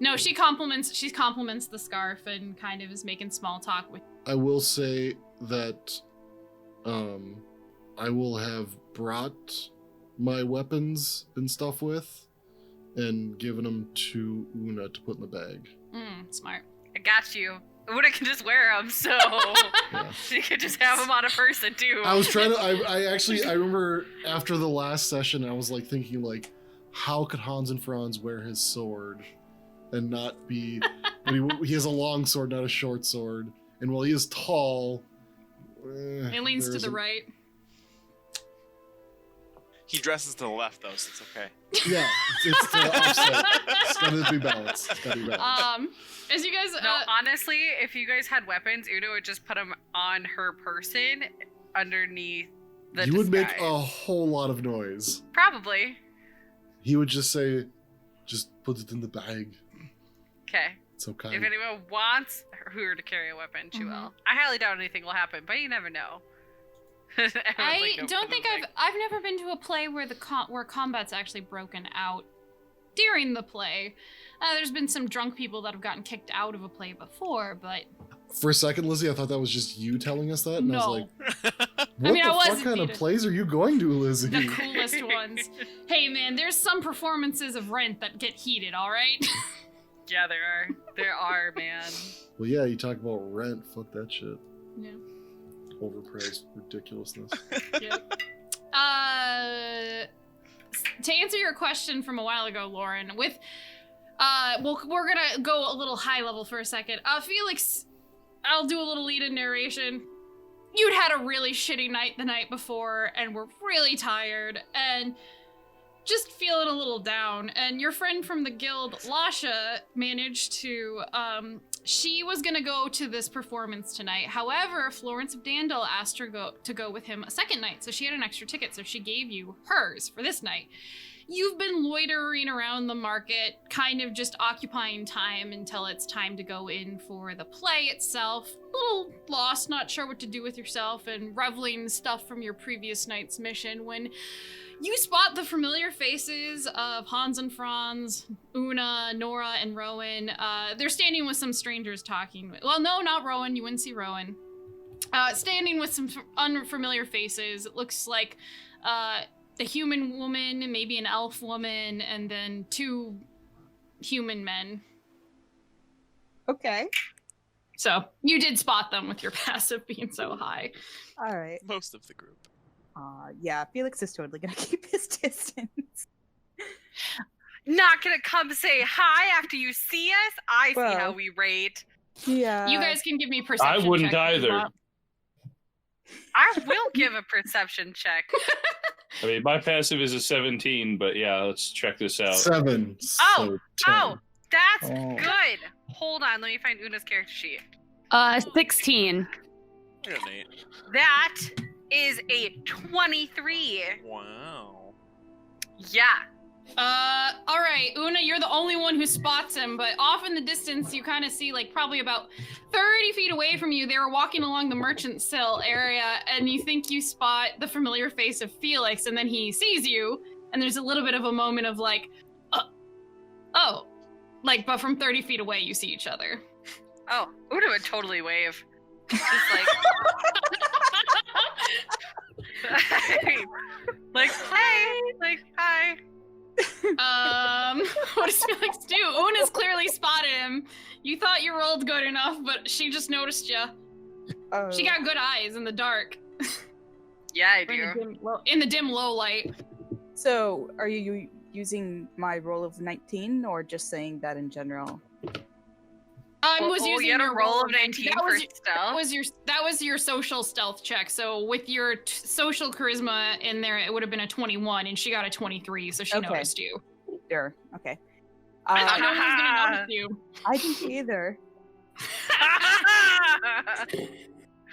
No, she compliments the scarf and kind of is making small talk with... I will say that I will have brought my weapons and stuff with and given them to Una to put in the bag. Smart. I got you. Una can just wear them, so she could just have them on a person too. I was trying to. I remember after the last session, I was like thinking like, how could Hans and Franz wear his sword and not be? He has a long sword, not a short sword, and while he is tall, it leans to the right. He dresses to the left though, so it's okay. Yeah, it's offset. It's gotta be balanced. As you guys, no, honestly, if you guys had weapons, Una would just put them on her person underneath the You would disguise. make a whole lot of noise. Probably. He would just say, "Just put it in the bag." Okay. It's okay. If anyone wants her to carry a weapon, she will. I highly doubt anything will happen, but you never know. I don't think I've never been to a play where where combat's actually broken out during the play. There's been some drunk people that have gotten kicked out of a play before, but For a second, Lizzie, I thought that was just you telling us that, and no. I was like, "What the fuck kind of plays are you going to, Lizzie?" The coolest ones. Hey, man, there's some performances of Rent that get heated. All right. Yeah, there are, man. Well, yeah, you talk about Rent. Fuck that shit. Yeah. Overpriced ridiculousness. Yep. To answer your question from a while ago, Lauren, with we're gonna go a little high level for a second. Felix, I'll do a little lead-in narration. You'd had a really shitty night the night before, and were really tired, and just feeling a little down. And your friend from the guild, Lasha, managed to she was gonna go to this performance tonight. However, Florence of Dandel asked her to go with him a second night, so she had an extra ticket, so she gave you hers for this night. You've been loitering around the market, kind of just occupying time until it's time to go in for the play itself. A little lost, not sure what to do with yourself, and reveling stuff from your previous night's mission when you spot the familiar faces of Hans and Franz, Una, Nora, and Rowan. They're standing with some strangers talking. Well, no, not Rowan. You wouldn't see Rowan. Standing with some unfamiliar faces. It looks like a human woman, maybe an elf woman, and then 2 human men. Okay. So you did spot them with your passive being so high. All right. Most of the group. Yeah, Felix is totally gonna keep his distance. Not gonna come say hi after you see us? I see how we rate. Yeah. You guys can give me perception. I wouldn't check if you either. want. I will give a perception check. I mean, my passive is a 17, but yeah, let's check this out. 7. Oh, so 10. that's Oh. good. Hold on, let me find Una's character sheet. 16. Yeah, Nate. That is a 23. Wow. Yeah. All right, Una, you're the only one who spots him, but off in the distance, you kind of see, like, probably about 30 feet away from you, they were walking along the merchant sill area, and you think you spot the familiar face of Felix, and then he sees you, and there's a little bit of a moment of, like, oh. Like, but from 30 feet away, you see each other. Oh, Una would totally wave. Just like, hi. What does Felix do? Una's clearly spotted him. You thought you rolled good enough, but she just noticed you. She got good eyes in the dark. Yeah, I do. In the dim low light. So, are you using my roll of 19, or just saying that in general? Was using you had a your roll of 19 for stealth? That was your social stealth check. So with your social charisma in there, it would have been a 21, and she got a 23, so she noticed you. Sure. Okay. I thought no one was gonna notice you. I didn't either.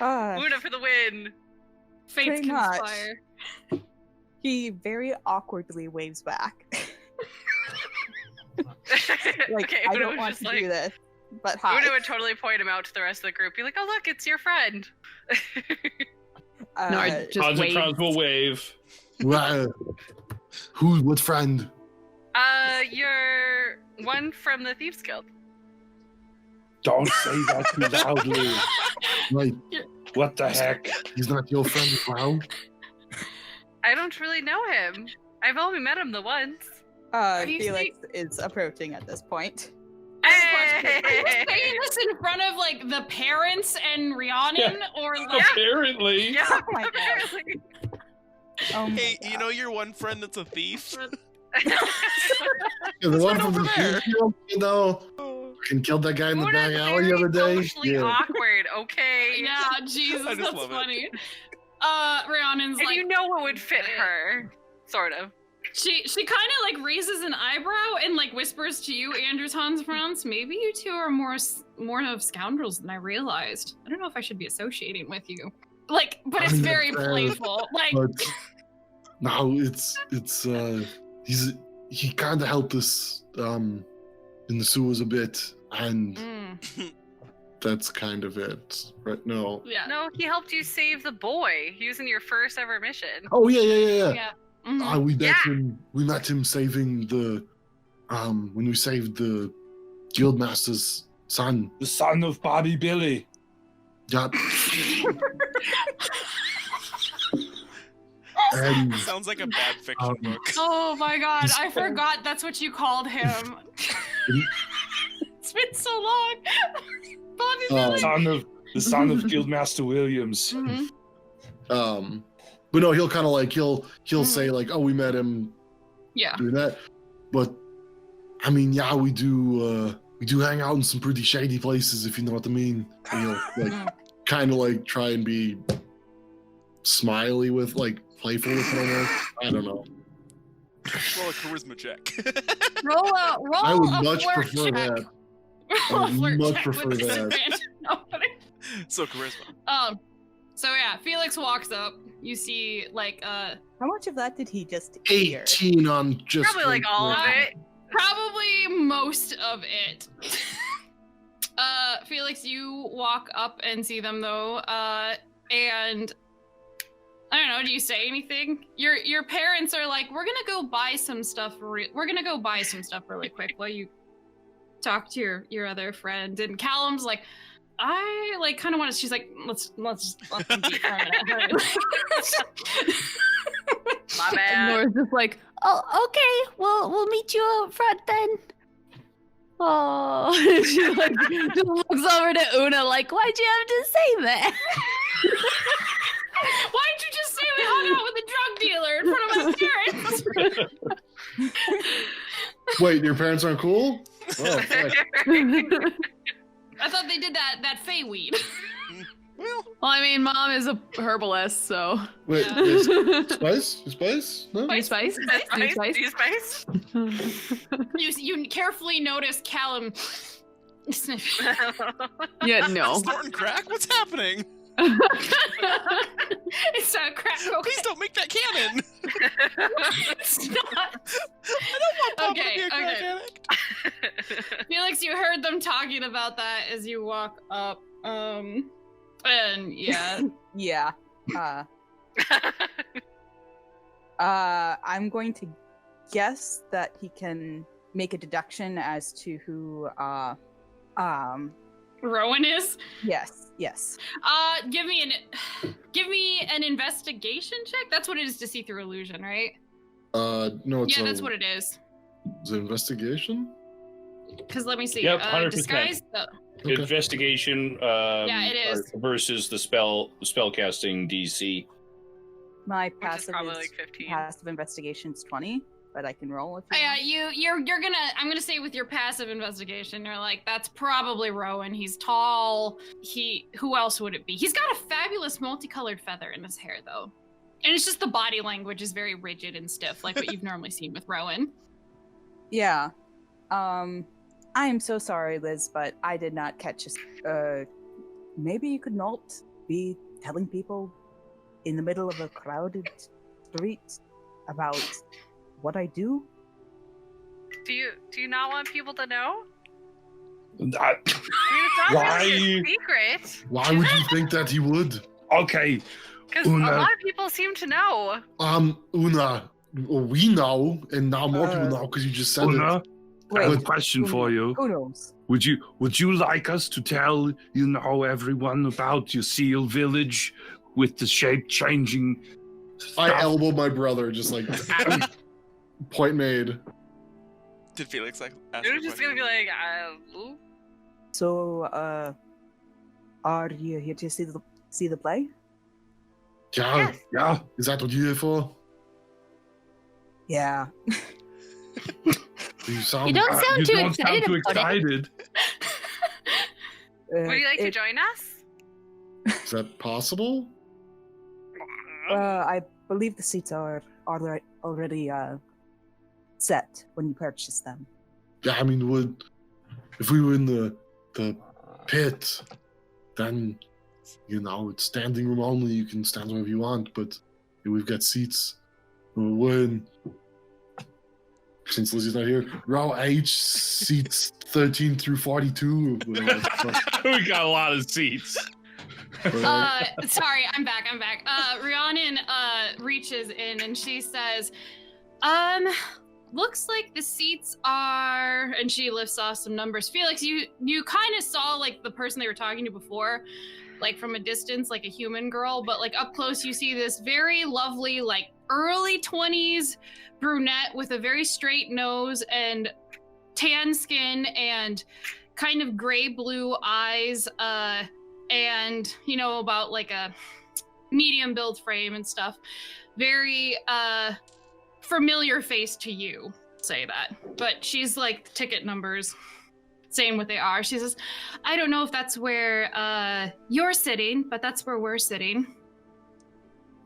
Una for the win. Fates conspire. He very awkwardly waves back. Okay, I don't want to do this. But hi. Una would totally point him out to the rest of the group. Be like, "Oh, look, it's your friend." No, I just Hans and wave. Franz will wave. Well, what friend? You're one from the Thieves Guild. Don't say that too loudly. Right. What the heck? He's not your friend as well? I don't really know him. I've only met him the once. Felix is approaching at this point. Are you saying this in front of like the parents and Rhiannon, or like? Apparently. Yeah, Oh my God. apparently. Oh my Hey, God. you know your one friend that's a thief? Yeah, the one from the there. field, you know, fucking killed that guy in the Una's back alley the very other day. socially Yeah. awkward, okay? Yeah, Jesus, I just that's love it. funny. Rhiannon's And like, you know what would fit her, sort of. she kind of like raises an eyebrow and like whispers to you, Anders Hans Franz, maybe you two are more of scoundrels than I realized. I don't know if I should be associating with you. Like, but I it's mean, very that's fair, playful. Like, But no, he kind of helped us in the sewers a bit, and that's kind of it. Right? No. yeah. No, he helped you save the boy. He was in your first ever mission. Oh yeah. Yeah. Mhm. We met him saving the when we saved the guildmaster's son. The son of Bobby Billy. Yeah. And Sounds like a bad fiction book. Oh my God, I forgot that's what you called him. It's been so long. Bobby Billy. The son of Guildmaster Williams. Mhm. But no, he'll kind of like he'll say like, oh, we met him Yeah. doing that. But I mean, yeah, we do hang out in some pretty shady places, if you know what I mean. And he'll like kind of like try and be smiley with like playful with it almost. I don't know. Roll a charisma check. Roll I would a much flirt prefer check. that. Roll a I would flirt much check prefer with that. disadvantage. No. So charisma. So yeah, Felix walks up. You see like How much of that did he just hear? 18 on just Probably like all of it. probably most of it. Felix, you walk up and see them though, and I don't know. Do you say anything? Your parents are like, we're gonna go buy some stuff. We're gonna go buy some stuff really quick while you talk to your other friend. And Callum's like, I like kind of want to. She's like, let's let them be for a minute. Hurry. My And bad. Nora's just like, oh, okay, we'll meet you out front then. Oh, she like just looks over to Una like, why'd you have to say that? Why'd you just say we hung out with a drug dealer in front of my parents? Wait, your parents aren't cool? Oh, fuck. I thought they did that Fey weed. Well, I mean, Mom is a herbalist, so. Wait, Yeah. is spice? Is spice? No? New spice? New spice? New spice? You carefully notice Callum sniff. Yeah, no. snorting crack? What's happening? It's a crack cocaine. Please don't make that canon. It's not. I don't want Papa Okay, to be a crack okay. addict. Felix, you heard them talking about that as you walk up. And yeah. Yeah. I'm going to guess that he can make a deduction as to who Rowan is. yes. Give me an investigation check. That's what it is to see through illusion, right? No, it's Yeah, that's what it is. Is it investigation? Because let me see. Yep, 100%. Disguise. Okay. Investigation it is. versus the spellcasting DC. My Which is passive probably is like 15. passive investigation's 20, but I can roll if you Yeah, want. you're gonna. I'm gonna say with your passive investigation, you're like, that's probably Rowan. He's tall. Who else would it be? He's got a fabulous multicolored feather in his hair, though, and it's just the body language is very rigid and stiff, like what you've normally seen with Rowan. Yeah. I am so sorry, Liz, but I did not catch maybe you could not be telling people in the middle of a crowded street about what I do? Do you not want people to know? I- I mean, it's not Why really you- a secret. Why would you think that he would? okay, Because a Una. lot of people seem to know. Una, we know, and now more people know because you just said Una, it. I have a Wait, question for you. Who knows? Would you like us to tell everyone about your seal village with the shape changing? I elbowed my brother, just like point made. Did Felix ask? You're just gonna be like, ooh. So, are you here to see the play? Yeah, yeah. Is that what you're here for? Yeah. You don't sound too excited about it. Would you like to join us? Is that possible? I believe the seats are already set when you purchase them. Yeah, I mean, if we were in the pit, then it's standing room only. You can stand wherever you want, but we've got seats. We're in. Since Lizzie's not here, row H, seats 13 through 42. We got a lot of seats. Sorry, I'm back. Rhiannon reaches in and she says, looks like the seats are, and she lifts off some numbers. Felix, you kind of saw like the person they were talking to before, like from a distance, like a human girl, but like up close you see this very lovely, like early 20s brunette with a very straight nose and tan skin and kind of gray blue eyes, and about like a medium build frame and stuff. Very familiar face to you, say that. But she's like ticket numbers saying what they are. She says, I don't know if that's where you're sitting, but that's where we're sitting.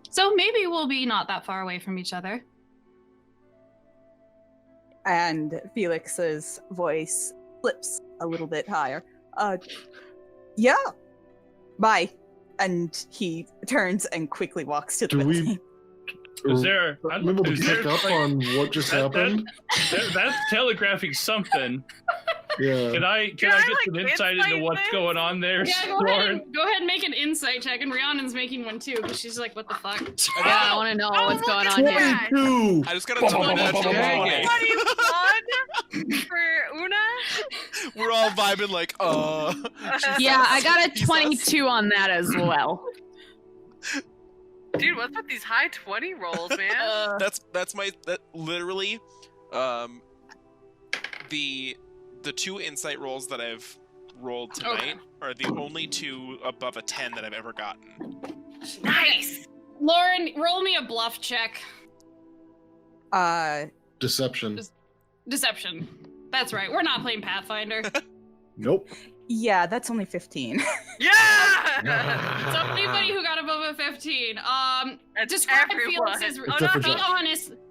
So maybe we'll be not that far away from each other. And Felix's voice flips a little bit higher. Yeah. Bye. And he turns and quickly walks to the building. Is there? I'm able to pick up on what just happened. That's telegraphing something. Yeah. Can I get some insight into what's going on there? Yeah, go ahead and make an insight check. And Rhiannon's making one too, because she's like, what the fuck? Yeah, I want to know what's going on here. 22! I just got a 21 for Una? We're all vibing like, Yeah, I got a 22 on that as well. Dude, what's with these high 20 rolls, man? That's literally, the two insight rolls that I've rolled tonight are the only two above a 10 that I've ever gotten. Nice! Lauren, roll me a bluff check. Deception. Deception. That's right. We're not playing Pathfinder. Nope. Yeah, that's only 15. Yeah! So anybody who got above a 15, describe Felix's.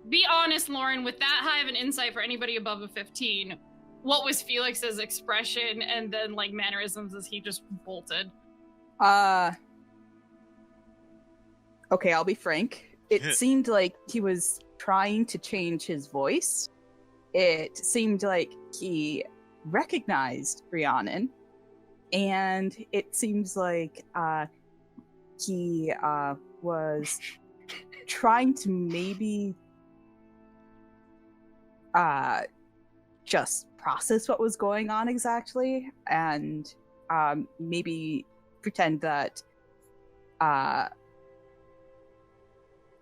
Be honest, Lauren. With that high of an insight for anybody above a 15, what was Felix's expression and then like mannerisms as he just bolted? Okay, I'll be frank. It seemed like he was trying to change his voice. It seemed like he recognized Rhiannon, and it seems like he was trying to maybe just process what was going on exactly, and maybe pretend that I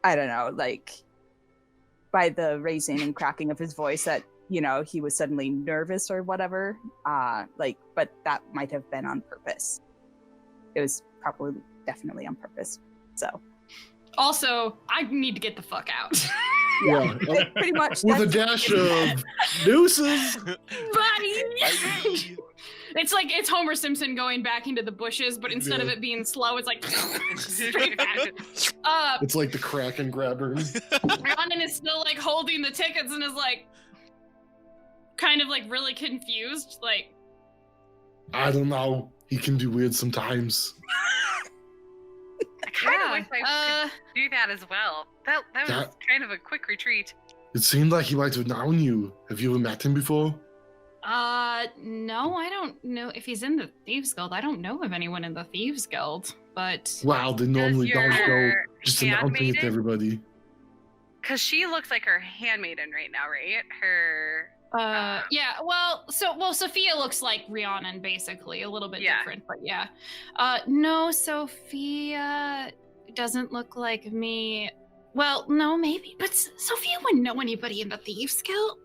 don't know, like by the raising and cracking of his voice that he was suddenly nervous or whatever, but that might have been on purpose. It was probably definitely on purpose. So also, I need to get the fuck out. Yeah. Pretty much with a dash of deuces. Buddy! It's Homer Simpson going back into the bushes, but instead of it being slow, it's like straight back. It's like the Kraken grabber. Rhiannon is still like holding the tickets and is like kind of like really confused, like I don't know. He can do weird sometimes. I kind of wish I could do that as well. That was kind of a quick retreat. It seemed like he might have known you. Have you ever met him before? No, I don't know if he's in the Thieves Guild. I don't know of anyone in the Thieves Guild, but... Wow, they normally don't go just announcing it to everybody. Because she looks like her handmaiden right now, right? Her... yeah, well, Sophia looks like Rhiannon, basically, a little bit different, but yeah. No, Sophia doesn't look like me. Well, no, maybe, but Sophia wouldn't know anybody in the Thieves Guild.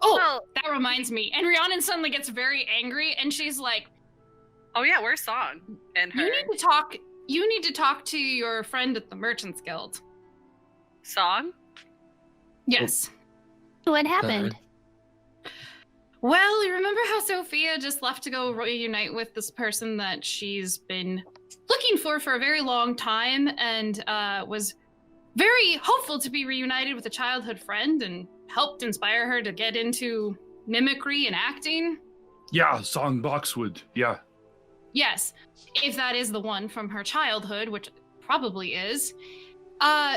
Oh, that reminds me. And Rhiannon suddenly gets very angry, and she's like, "Oh yeah, where's Song and her? You need to talk to your friend at the Merchants Guild." Song? Yes. What happened? Well, you remember how Sophia just left to go reunite with this person that she's been looking for a very long time, and was very hopeful to be reunited with a childhood friend and helped inspire her to get into mimicry and acting? Yeah, Song Boxwood, yeah. Yes, if that is the one from her childhood, which probably is.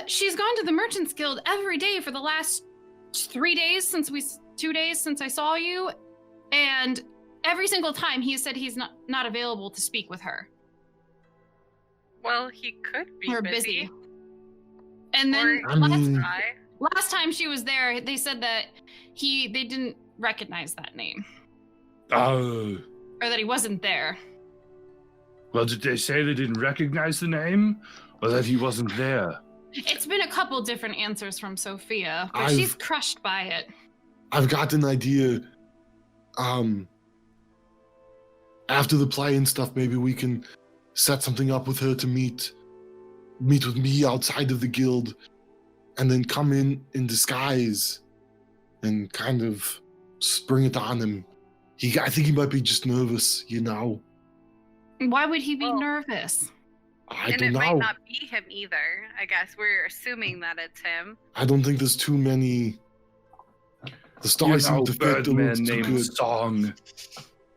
She's gone to the Merchants Guild every day for the last 2 days since I saw you, and every single time he said he's not available to speak with her. Well, he could be busy. And then last time she was there, they said that they didn't recognize that name. Oh. Or that he wasn't there. Well, did they say they didn't recognize the name, or that he wasn't there? It's been a couple different answers from Sophia, but she's crushed by it. I've got an idea. After the play and stuff, maybe we can set something up with her to meet with me outside of the guild, and then come in disguise and kind of spring it on him. I think he might be just nervous, you know. Why would he be nervous? I don't know. And it might not be him either. I guess we're assuming that it's him. I don't think there's too many. The story seems to fit the Birdman named Song.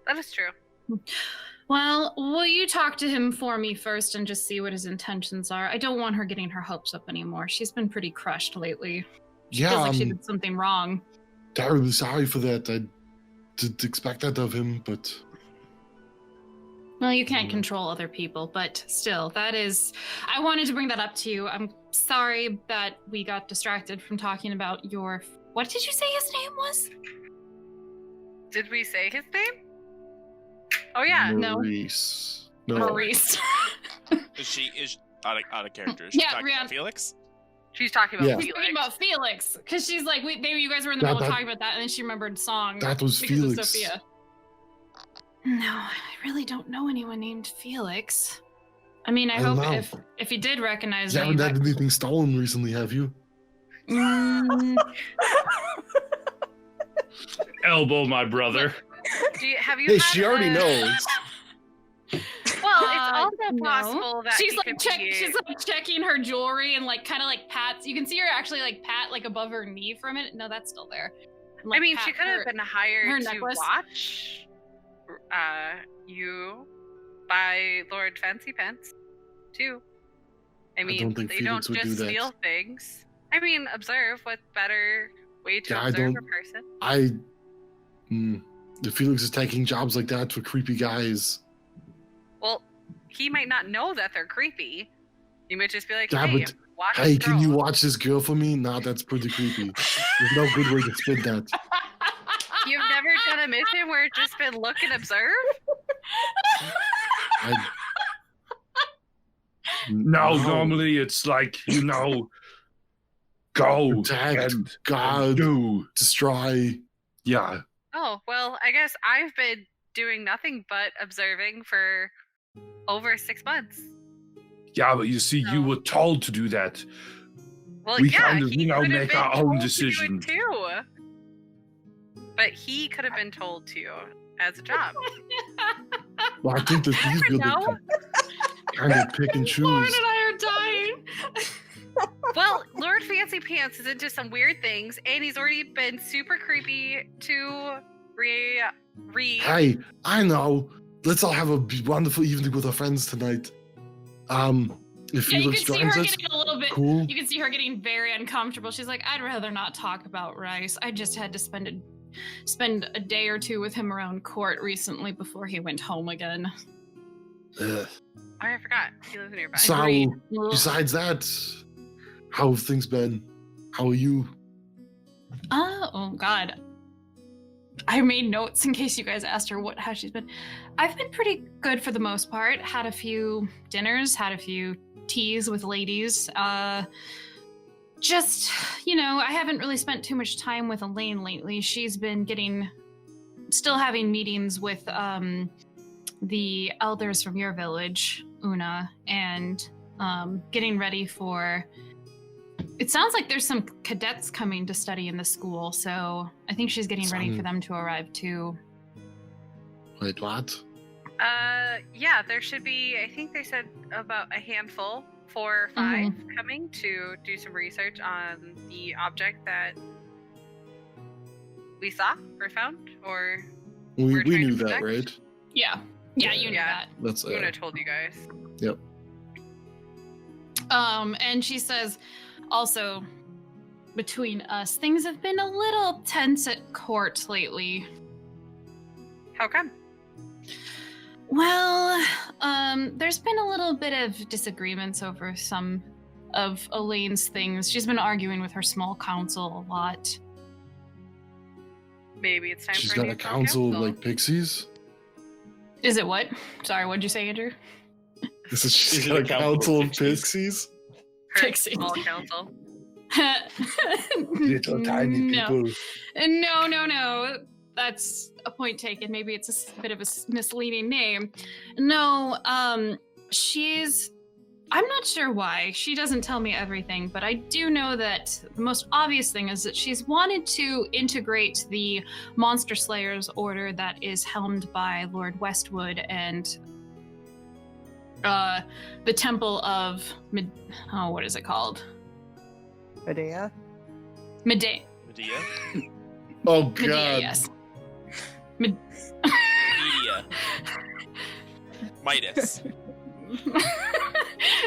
That is true. Well, will you talk to him for me first and just see what his intentions are? I don't want her getting her hopes up anymore. She's been pretty crushed lately. Yeah, feels like she did something wrong. Terribly sorry for that. I did expect that of him, but... Well, you can't control other people, but still, I wanted to bring that up to you. I'm sorry that we got distracted from talking about what did you say his name was? Did we say his name? Oh yeah, Maurice. No. Maurice. Is she out of character? Is she talking about Felix? She's talking about Felix. She's talking about Felix, because she's like, you guys were in the middle of talking about that, and then she remembered Song. That was because Felix. Of Sophia. No, I really don't know anyone named Felix. I mean, I hope if you did recognize me. You haven't had anything stolen recently, have you? Elbow my brother. Have you? Hey, she already knows. Well, it's also possible that she's like checking her jewelry and like kind of like pats. You can see her actually like pat like above her knee for a minute. No, that's still there. And, like, I mean, she could have been hired to watch you by Lord Fancy Pants too. I mean, they don't just steal things. I mean, observe. What better way to observe a person? If Felix is taking jobs like that for creepy guys. Well, he might not know that they're creepy. He might just be like, hey, can you watch this girl for me? Nah, that's pretty creepy. There's no good way to spin that. You've never done a mission where it's just been look and observe? No, normally it's like, go, protect, and guard, do, destroy. Yeah. Oh, well, I guess I've been doing nothing but observing for over 6 months. Yeah, but you see, you were told to do that. Well, we yeah, kind of, make our own decision. Too. But he could have been told to as a job. Well, I think that he's good to kind of pick and choose. Lauren and I are dying. Well, Lord Fancy Pants is into some weird things, and he's already been super creepy to Reed. Hey, I know. Let's all have a wonderful evening with our friends tonight. If Felix joins us, cool. You can see her getting very uncomfortable. She's like, I'd rather not talk about Rice. I just had to spend a day or two with him around court recently before he went home again. Oh, I forgot. He lives nearby. So, besides that, how have things been? How are you? Oh God. I made notes in case you guys asked her how she's been. I've been pretty good for the most part. Had a few dinners, had a few teas with ladies. Just, I haven't really spent too much time with Elaine lately. She's been still having meetings with the elders from your village, Una, and getting ready for... It sounds like there's some cadets coming to study in the school, so I think she's getting ready for them to arrive too. Wait, what? Yeah, there should be, I think they said about a handful, 4 or 5 coming to do some research on the object that we saw or found, or we knew that, right? Yeah, you knew that. That's Una told you guys. Yep. And she says, also, between us, things have been a little tense at court lately. How come? Well, there's been a little bit of disagreements over some of Elaine's things. She's been arguing with her small council a lot. Maybe it's time She's for got a council like Pixies? Is it what? Sorry, what'd you say, Andrew? She's got a council of Pixies? Pixies. Small council. Little tiny people. No. That's a point taken. Maybe it's a bit of a misleading name. No, I'm not sure why. She doesn't tell me everything, but I do know that the most obvious thing is that she's wanted to integrate the Monster Slayers order that is helmed by Lord Westwood and the Temple of what is it called? Medea? Medea? Oh, God. Medea, yes. Media. Midas.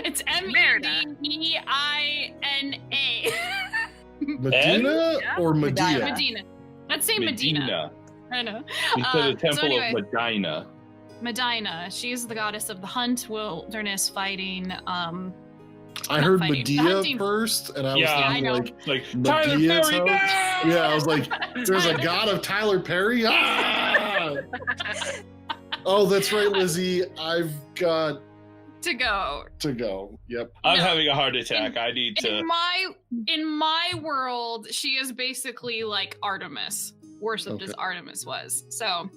It's Medeina. Medina or Medea? Medina. Let's say Medina. I know. You said the Temple anyway, of Medina. Medina. She's the goddess of the hunt, wilderness, fighting. I heard fighting, Medea hunting. First, and I was I know. thinking Like Tyler Medea's Perry, house? no! Yeah, I was like, there's a god of Tyler Perry? Ah! Oh, that's right, Lizzie. I've got to go. Yep. I'm having a heart attack. I need to. In my world, she is basically like Artemis, worshipped as Artemis was. So,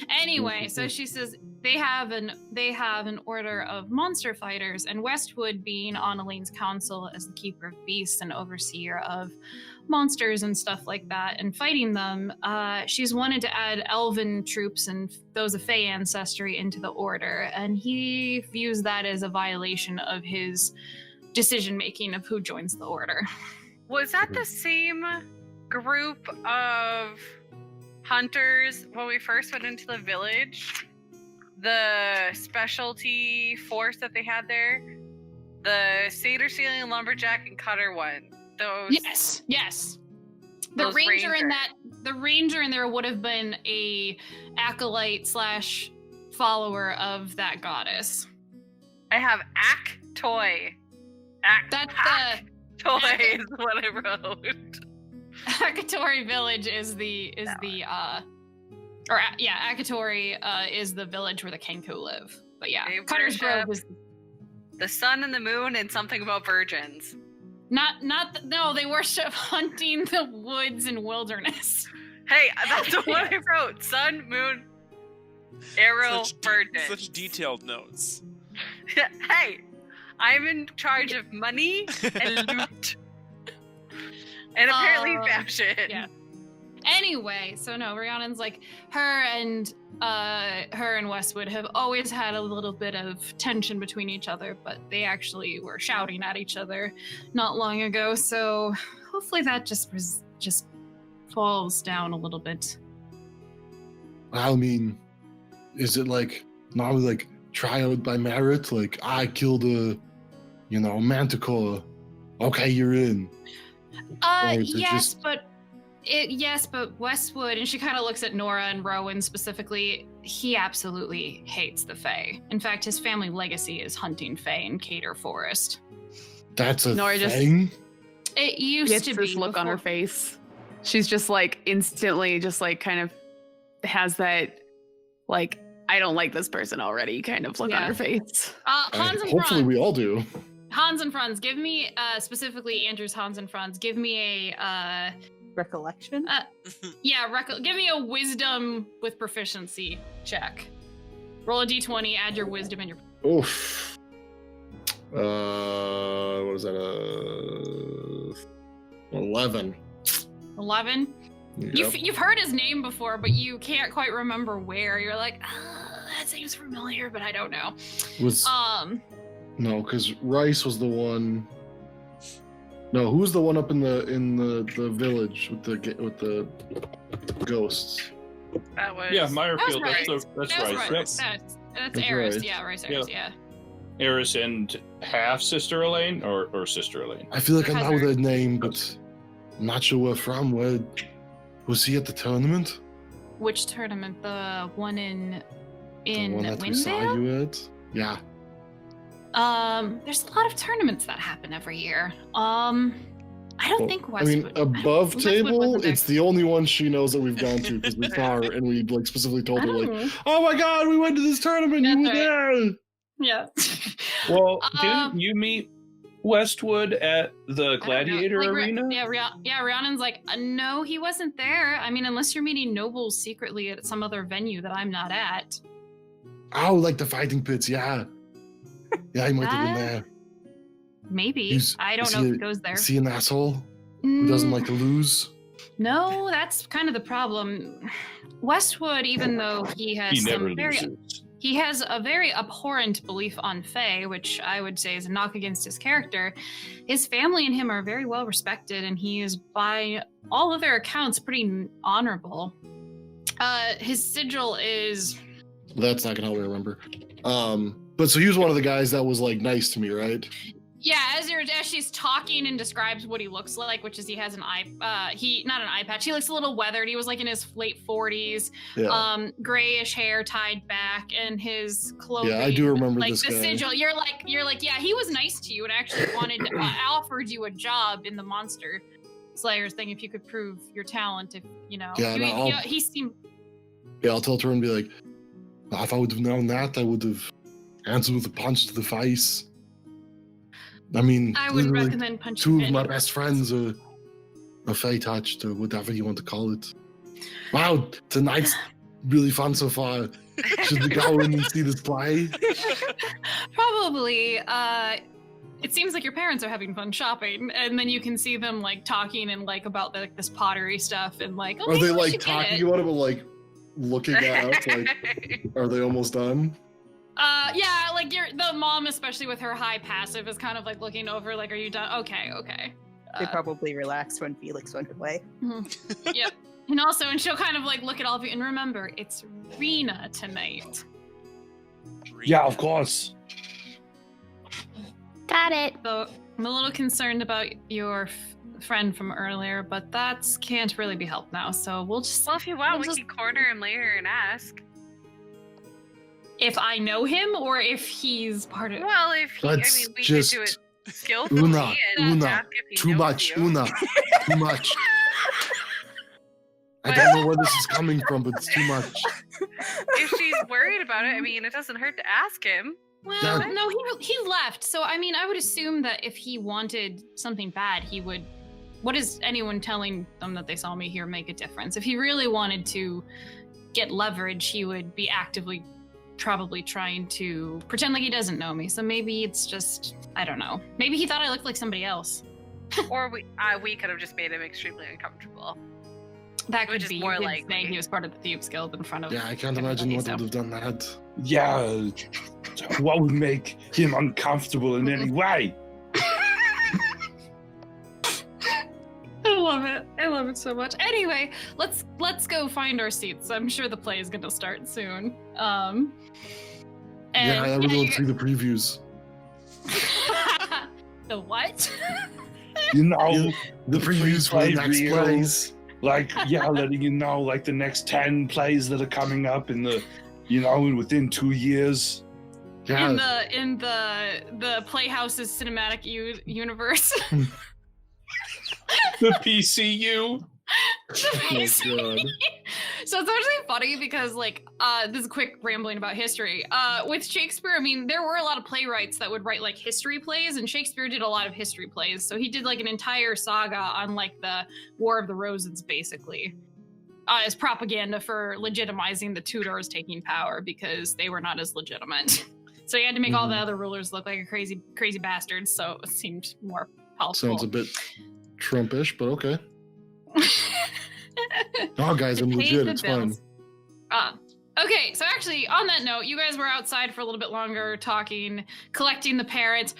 anyway, so she says they have an order of monster fighters, and Westwood, being on Elaine's council as the keeper of beasts and overseer of monsters and stuff like that, and fighting them, she's wanted to add elven troops and those of Fey ancestry into the order, and he views that as a violation of his decision making of who joins the order. Was that the same group of hunters when we first went into the village? The specialty force that they had there? The Satyr Ceiling, Lumberjack, and Cutter one. Those. Yes. The ranger in there would have been a acolyte / follower of that goddess. I have Toy. Toy is what I wrote. Akatori Village is Akatori is the village where the Kenku live. But yeah, Cutter's Grove is the sun and the moon and something about virgins. No, they worship hunting the woods and wilderness. Hey, that's the one I wrote. Sun, moon, arrow, virgin. Such detailed notes. Hey, I'm in charge of money and loot. And apparently fashion. Yeah. Anyway, so no, Rhiannon's like, her and Westwood have always had a little bit of tension between each other, but they actually were shouting at each other not long ago, so hopefully that just falls down a little bit. I mean, is it like normally like trial by merit? Like, I killed a manticore. Okay, you're in. Yes, but Westwood, and she kind of looks at Nora and Rowan specifically, he absolutely hates the Fae. In fact, his family legacy is hunting Fae in Cater Forest. That's a thing? It used to be. This look on her face. She's just like instantly just like kind of has that like, I don't like this person already kind of look on her face. Hans and hopefully Franz. we all do. Hans and Franz, give me, specifically Andrew's Hans and Franz, give me a, recollection? Give me a wisdom with proficiency check. Roll a d20, add your wisdom and your... Oof. What was that? 11. 11? Yep. You've heard his name before, but you can't quite remember where. You're like, that seems familiar, but I don't know. No, because Rice was the one. No, who was the one up in the village with the ghosts? That was Meyerfield. That's Rice. right. That's Eris. Right. Yeah, Rice Eris. Yep. Yeah. Eris and half Sister Elaine, or Sister Elaine. I feel like I know Cousin. that name, but I'm not sure where from. Where was he at the tournament? Which tournament? The one in The one that we saw Windvale? you at? Yeah. There's a lot of tournaments that happen every year. I don't think I mean, Westwood. above Westwood table, wasn't there. it's the only one she knows that we've gone to because we saw her and we like specifically told her like, "Oh my god, we went to this tournament! You were That's there!" Yeah. Well, didn't you meet Westwood at the Gladiator Arena? Rhiannon's like, no, he wasn't there. I mean, unless you're meeting nobles secretly at some other venue that I'm not at. Oh, like the fighting pits, yeah. Yeah, he might have been there. Maybe. I don't know if he goes there. Is he an asshole who doesn't like to lose? No, that's kind of the problem. Westwood, even though he has he has a very abhorrent belief on Fae, which I would say is a knock against his character. His family and him are very well respected, and he is, by all other accounts, pretty honorable. His sigil is... That's not gonna help me remember. But so he was one of the guys that was like nice to me, right? Yeah, as she's talking and describes what he looks like, which is he has an eye, not an eye patch. He looks a little weathered. He was like in his late 40s, grayish hair tied back, and his clothing. Yeah, I do remember like this the guy. Sigil. You're like, yeah, he was nice to you and actually offered you a job in the Monster Slayers thing if you could prove your talent. If you know, he seemed. Yeah, I'll tell her and be like, if I would have known that, I would have answered with a punch to the face. I mean, I would recommend punching. Two of my best friends are Fae touched, or whatever you want to call it. Wow, tonight's really fun so far. Should we go in and see this play? Probably. It seems like your parents are having fun shopping, and then you can see them like talking and like about this pottery stuff and like. Are they like talking about it, but like looking at us? Like, are they almost done? Yeah, like the mom, especially with her high passive, is kind of like looking over, like, are you done? Okay. They probably relaxed when Felix went away. Yep. And she'll kind of like look at all of you, and remember, it's Rena tonight. Yeah, of course. Got it. So I'm a little concerned about your friend from earlier, but that can't really be helped now, so we'll just... Well, if you want, we can corner him later and ask. If I know him, or if he's part of... Well, if he... we could do it skillfully Una, ask if he too knows much, you. Una, too much. I don't know where this is coming from, but it's too much. If she's worried about it, it doesn't hurt to ask him. Well, no, he left, so I would assume that if he wanted something bad, he would... What is anyone telling them that they saw me here make a difference? If he really wanted to get leverage, he would be actively probably trying to pretend like he doesn't know me. So maybe it's just, I don't know. Maybe he thought I looked like somebody else. Or we could have just made him extremely uncomfortable. That could be more like saying he was part of the Thieves Guild in front of. Yeah, I can't imagine what would have done that. Yeah, what would make him uncomfortable in any way? I love it so much. Anyway, let's go find our seats. I'm sure the play is going to start soon. I would love to see the previews. The what? You know, the previews for the next plays. Like, letting you know, like the next 10 plays that are coming up in the, within 2 years. Yeah. In the Playhouse's cinematic universe. The PCU. The PCU. So it's actually funny because, like, this is a quick rambling about history. With Shakespeare, I mean, there were a lot of playwrights that would write, like, history plays, and Shakespeare did a lot of history plays. So he did, like, an entire saga on, like, the War of the Roses, basically, as propaganda for legitimizing the Tudors taking power because they were not as legitimate. So he had to make all the other rulers look like a crazy bastards, so it seemed more helpful. Sounds a bit Trumpish, but okay. Oh, guys, I'm legit. It's fine. Okay, so actually, on that note, you guys were outside for a little bit longer, talking, collecting the parents.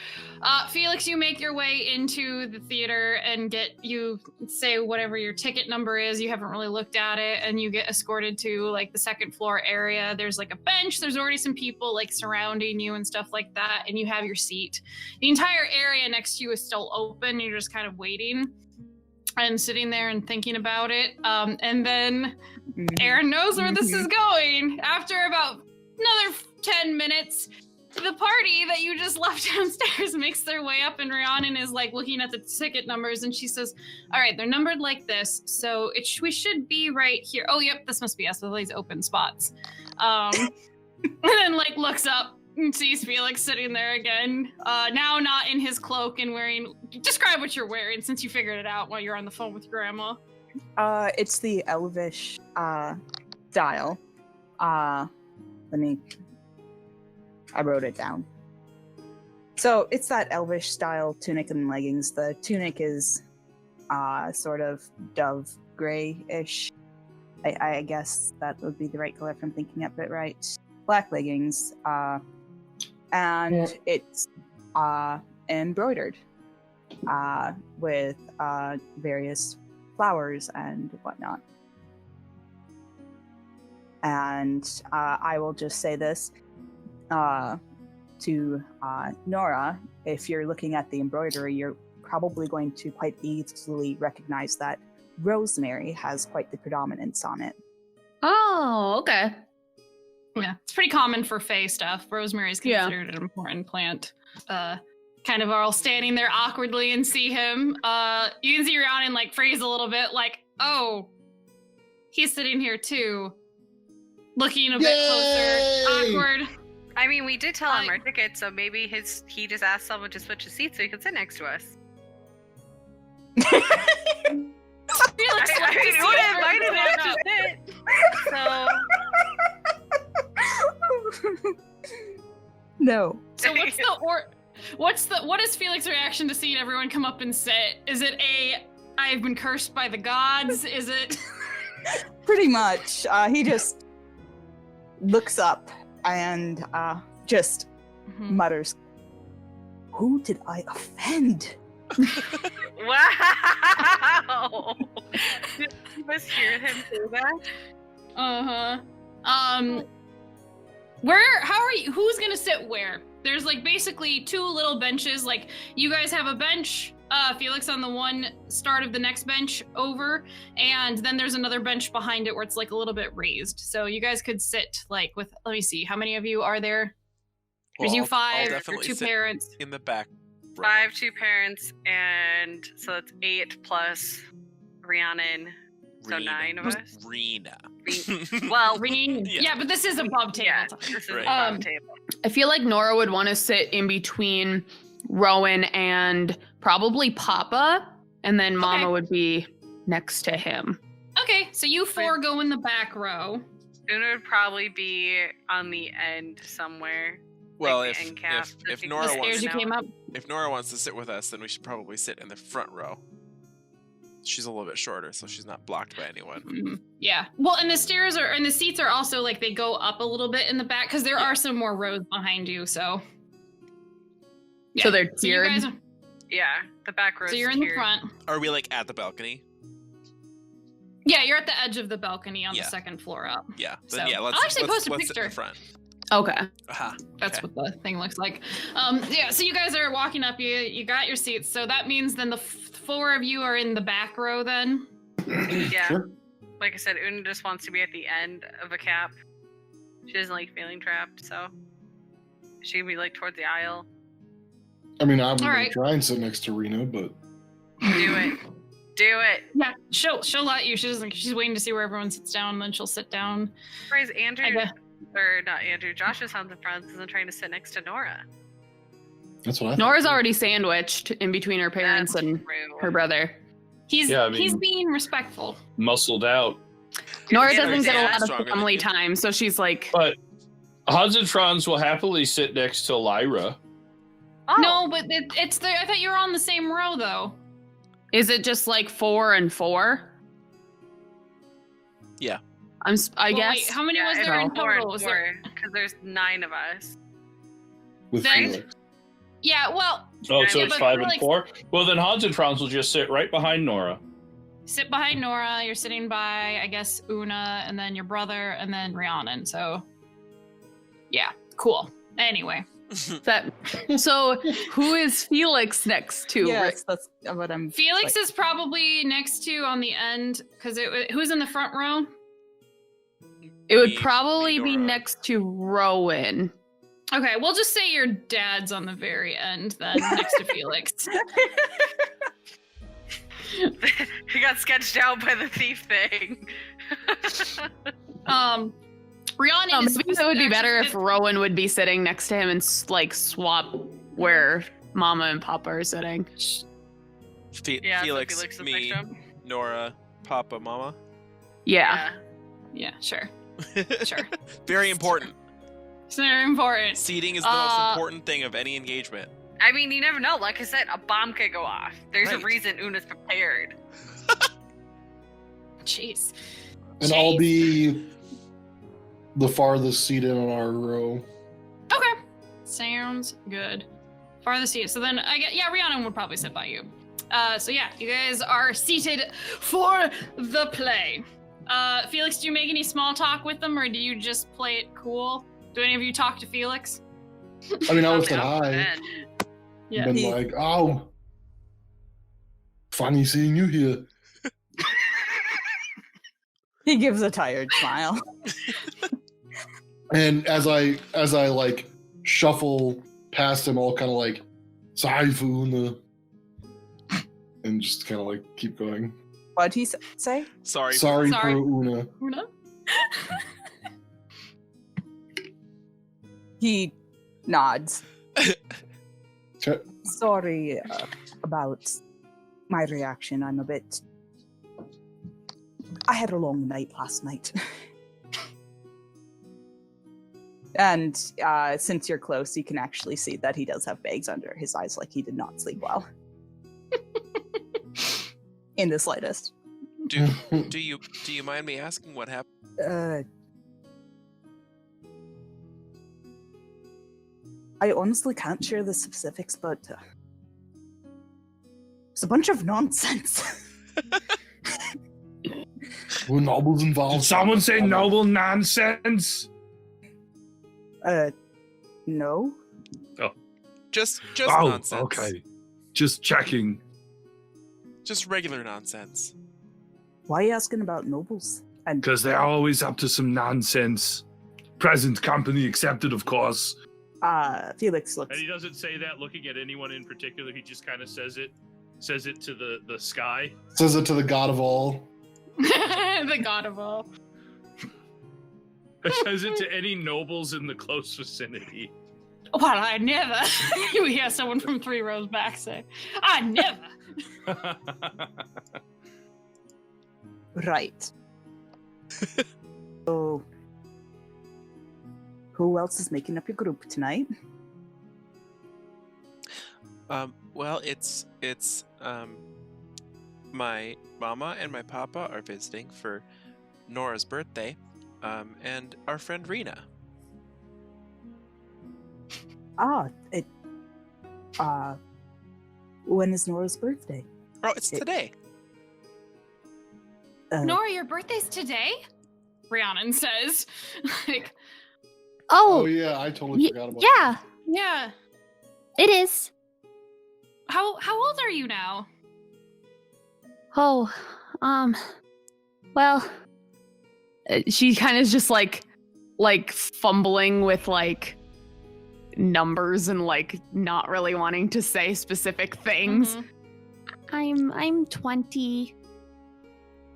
Felix, you make your way into the theater and you say whatever your ticket number is. You haven't really looked at it, and you get escorted to, like, the second floor area. There's, like, a bench. There's already some people, like, surrounding you and stuff like that, and you have your seat. The entire area next to you is still open. You're just kind of waiting and sitting there and thinking about it. And then Aaron knows where this is going. After about another 10 minutes, the party that you just left downstairs makes their way up, and Rhiannon is, like, looking at the ticket numbers, and she says, all right, they're numbered like this, so we should be right here. Oh, yep, this must be us with all these open spots. And then, like, looks up and sees Felix sitting there again, now not in his cloak and wearing... Describe what you're wearing, since you figured it out while you're on the phone with Grandma. It's the Elvish style. I wrote it down. So it's that Elvish style tunic and leggings. The tunic is sort of dove gray-ish. I guess that would be the right color if I'm thinking of it right. Black leggings. And it's embroidered with various flowers and whatnot. And I will just say this to Nora. If you're looking at the embroidery, you're probably going to quite easily recognize that rosemary has quite the predominance on it. Oh, okay. Yeah, it's pretty common for Fae stuff. Rosemary is considered an important plant. Kind of all standing there awkwardly and see him. You can see Rhiannon, like, freeze a little bit, like, oh, he's sitting here too. Looking a bit closer. Awkward. I mean, we did tell him our ticket, so maybe he just asked someone to switch his seat so he could sit next to us. I mean, Una invited him to sit, so... No. So what is Felix's reaction to seeing everyone come up and sit? Is it I've been cursed by the gods? Is it pretty much? He just looks up and just mutters, "Who did I offend?" Wow! Did you just hear him say that? How are you? Who's gonna sit where? There's, like, basically two little benches. Like, you guys have a bench, Felix on the one start of the next bench over, and then there's another bench behind it where it's, like, a little bit raised. So you guys could sit, like, with, let me see, how many of you are there? There's you five, your two parents. In the back. 5, 2 parents, and so that's 8 plus Rhiannon. So 9 of us? Rena. Well, yeah, but this is above table. Yeah, this is above table. I feel like Nora would want to sit in between Rowan and probably Papa, and then Mama would be next to him. Okay, so you 4 go in the back row. Una would probably be on the end somewhere. Well, like if Nora wants to sit with us, then we should probably sit in the front row. She's a little bit shorter, so she's not blocked by anyone. Yeah. Well, and the seats are also, like, they go up a little bit in the back because there are some more rows behind you. So. Yeah. So they're tiered. So the back row. So you're in the front. Are we, like, at the balcony? Yeah, you're at the edge of the balcony on the second floor up. Yeah. Then, so, I'll actually post a picture. Sit in the front. Okay. That's what the thing looks like. So you guys are walking up. You got your seats. So that means then the 4 of you are in the back row then? Yeah. Sure. Like I said, Una just wants to be at the end of a cap. She doesn't like feeling trapped, so she can be, like, towards the aisle. I mean, I'm going to try and sit next to Rena, but... Do it. Do it. Yeah, she'll let you. She's waiting to see where everyone sits down, and then she'll sit down. Surprise, Andrew, or not Andrew, Josh's Hounds and Friends isn't trying to sit next to Nora. That's what I thought. Nora's already sandwiched in between her parents and her brother. He's being respectful. Muscled out. Nora doesn't get a lot of family time, so she's like... But Hans and Franz will happily sit next to Lyra. Oh. No, but it's the... I thought you were on the same row, though. Is it just like 4 and 4? Yeah. I guess. Wait, how many was there in total? Because there's 9 of us. With Felix. Yeah, well... Oh, so it's 5 and 4? Well, then Hans and Franz will just sit right behind Nora. Sit behind Nora. You're sitting by, I guess, Una, and then your brother, and then Rhiannon. So, yeah, cool. Anyway. So, who is Felix next to? Yes, that's what I'm... Felix is probably next to on the end, because who's in the front row? It would probably be next to Rowan. Okay, we'll just say your dad's on the very end then, next to Felix. He got sketched out by the thief thing. Rhiannon maybe it would be better if Rowan would be sitting next to him and like swap where Mama and Papa are sitting. Felix, so me, Nora, Papa, Mama. Yeah, sure. Sure. Very important. It's very important. Seating is the most important thing of any engagement. I mean, you never know. Like I said, a bomb could go off. There's a reason Una's prepared. Jeez. And I'll be the farthest seat in on our row. Okay. Sounds good. Farthest seat. So then, Rhiannon would probably sit by you. So yeah, you guys are seated for the play. Felix, do you make any small talk with them, or do you just play it cool? Do any of you talk to Felix? I mean, I was said hi. Yeah. Been like, oh, funny seeing you here. He gives a tired smile. And as I like shuffle past him, I'll kind of like, sorry for Una, and just kind of like keep going. What'd he say? Sorry for Una. Una? He nods. Okay. Sorry about my reaction. I had a long night last night. And since you're close, you can actually see that he does have bags under his eyes, like he did not sleep well. In the slightest. Do you mind me asking what happened? I honestly can't share the specifics, but it's a bunch of nonsense. Were nobles involved? Did someone say noble nonsense? No. Oh. Just nonsense. Okay. Just checking. Just regular nonsense. Why are you asking about nobles? Because they're always up to some nonsense. Present company accepted, of course. Felix looks. And he doesn't say that looking at anyone in particular. He just kind of says it to the sky. Says it to the god of all. The god of all. Says it to any nobles in the close vicinity. Well, I never. You hear someone from 3 rows back say, I never. Right. So, who else is making up your group tonight? Well, it's my mama and my papa are visiting for Nora's birthday, and our friend Rena. When is Nora's birthday? Oh, it's today. Nora, your birthday's today? Rhiannon says. Like, oh yeah, I totally forgot about that. Yeah. It is. How old are you now? Oh, well, she kind of just like fumbling with like numbers and like not really wanting to say specific things. I'm 20.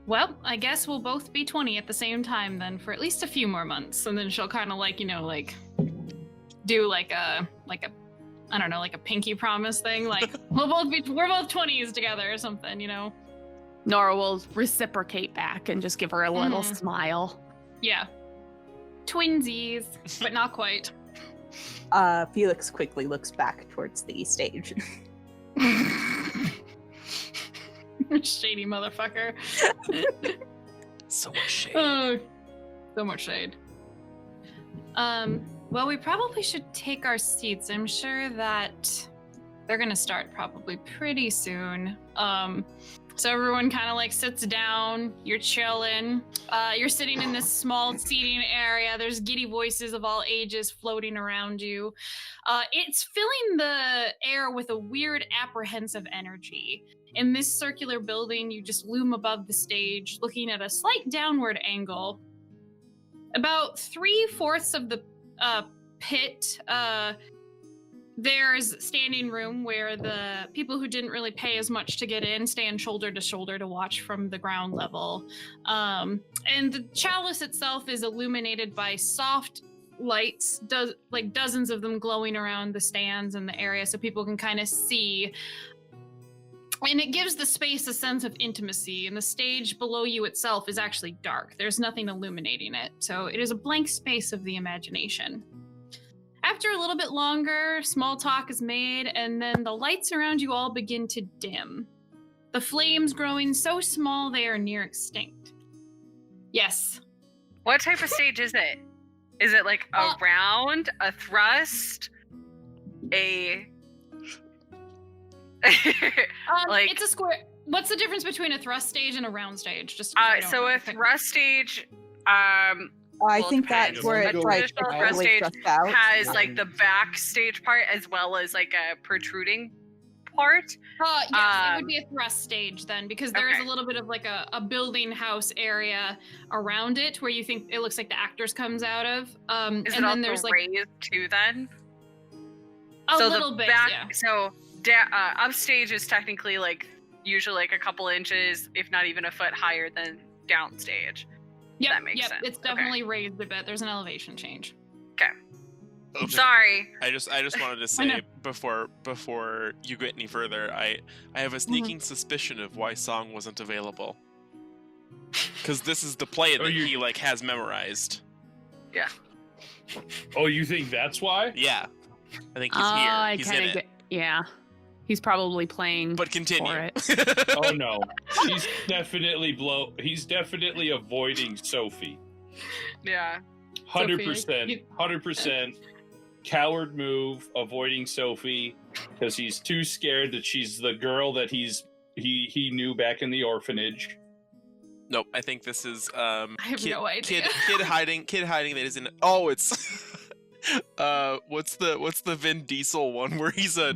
Well, I guess we'll both be 20 at the same time then for at least a few more months. And then she'll kind of like, do like a I don't know, like a pinky promise thing. Like we're both 20s together or something, Nora will reciprocate back and just give her a little smile. Yeah. Twinsies, but not quite. Felix quickly looks back towards the stage. Shady motherfucker. So much shade. Oh, so much shade. Well, we probably should take our seats. I'm sure that they're gonna start probably pretty soon. So everyone kind of like sits down, you're chilling. You're sitting in this small seating area. There's giddy voices of all ages floating around you. It's filling the air with a weird apprehensive energy. In this circular building, you just loom above the stage, looking at a slight downward angle. About 3/4 of the pit, there's standing room where the people who didn't really pay as much to get in stand shoulder to shoulder to watch from the ground level. And the chalice itself is illuminated by soft lights, dozens of them glowing around the stands and the area so people can kind of see. And it gives the space a sense of intimacy, and the stage below you itself is actually dark. There's nothing illuminating it, so it is a blank space of the imagination. After a little bit longer, small talk is made, and then the lights around you all begin to dim. The flames growing so small they are near extinct. Yes. What type of stage is it? Is it like a round, a thrust, a... like it's a square. What's the difference between a thrust stage and a round stage? Just so a thrust stage, I think that's where it's like thrust stage has like the backstage part as well as like a protruding part. Yes, it would be a thrust stage then, because there is a little bit of like a building house area around it where you think it looks like the actors comes out of. Is and it then also there's like raised too then? A little bit, yeah. So upstage is technically like usually like a couple inches, if not even a foot higher than downstage. Yep, that makes sense. It's definitely raised a bit. There's an elevation change. Okay. Sorry. I just wanted to say before you get any further, I have a sneaking suspicion of why Song wasn't available. Because this is the play that he like has memorized. Yeah. Oh, you think that's why? Yeah. I think he's here. He's in it. Yeah. He's probably playing. But continue. For it. Oh no, he's definitely avoiding Sophie. Yeah. 100%. Coward move, avoiding Sophie because he's too scared that she's the girl that he knew back in the orphanage. Nope, I think this is I have no idea. Kid hiding that is in. Oh, it's. What's the Vin Diesel one where he's a